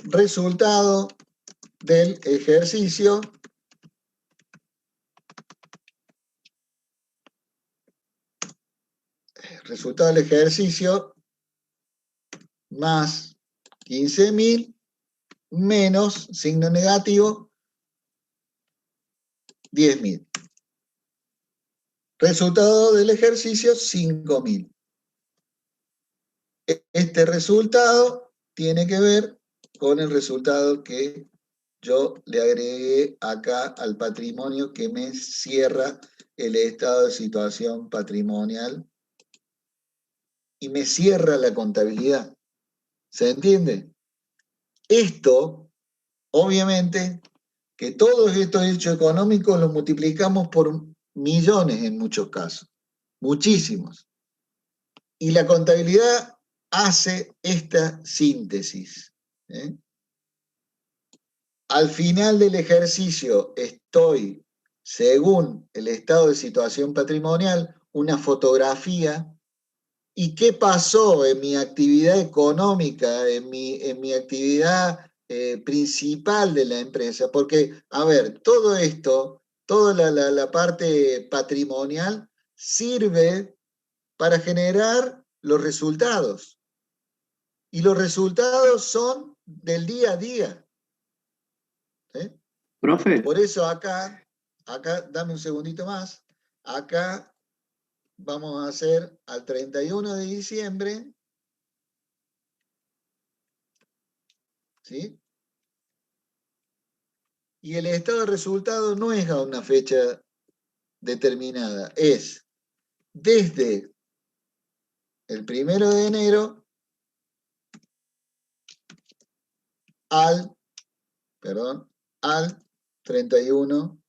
Resultado del ejercicio más 15.000 menos signo negativo 10.000. Resultado del ejercicio 5.000. Este resultado tiene que ver con el resultado que yo le agregué acá al patrimonio que me cierra el estado de situación patrimonial y me cierra la contabilidad. ¿Se entiende? Esto, obviamente, que todos estos hechos económicos los multiplicamos por millones en muchos casos, muchísimos. Y la contabilidad hace esta síntesis. Al final del ejercicio estoy, según el estado de situación patrimonial, una fotografía. ¿Y qué pasó en mi actividad económica, en mi actividad principal de la empresa? Porque, a ver, todo esto, toda la parte patrimonial sirve para generar los resultados. Y los resultados son del día a día. ¿Sí? Profe, Por eso acá, dame un segundito más, acá vamos a hacer al 31 de diciembre, ¿sí? Y el estado de resultado no es a una fecha determinada, es desde el 1 de enero al 31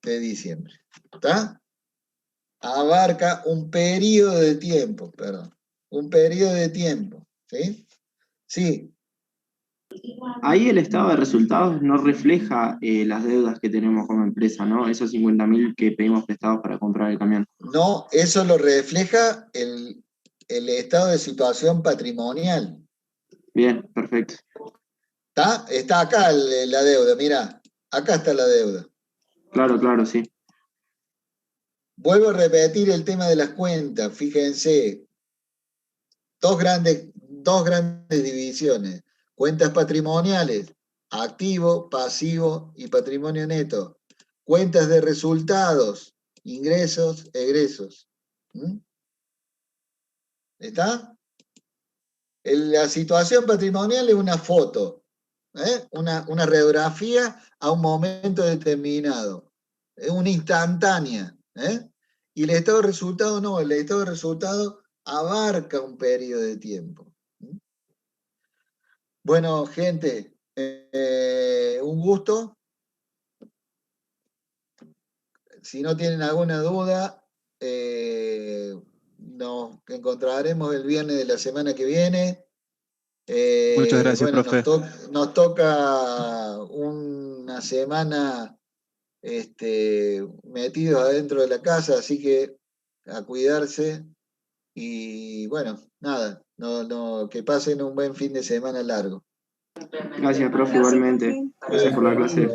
de diciembre. ¿Está? Abarca un periodo de tiempo, un periodo de tiempo, ¿sí? Sí. ahí el estado de resultados no refleja las deudas que tenemos como empresa, ¿no? Esos 50.000 que pedimos prestados para comprar el camión. No, eso lo refleja el estado de situación patrimonial. Bien, perfecto. ¿Está? Está acá la deuda, mirá, acá está la deuda. Claro, sí. Vuelvo a repetir el tema de las cuentas, fíjense, dos grandes divisiones. Cuentas patrimoniales, activo, pasivo y patrimonio neto. Cuentas de resultados, ingresos, egresos. ¿Está? La situación patrimonial es una foto, una radiografía a un momento determinado, es una instantánea. Y el estado de resultado no, el estado de resultado abarca un periodo de tiempo. Bueno, gente, un gusto. Si no tienen alguna duda, nos encontraremos el viernes de la semana que viene. Muchas gracias, Bueno, profe. nos toca una semana metidos adentro de la casa, así que a cuidarse y bueno, nada, que pasen un buen fin de semana largo. Gracias, profe, igualmente. Gracias por la clase.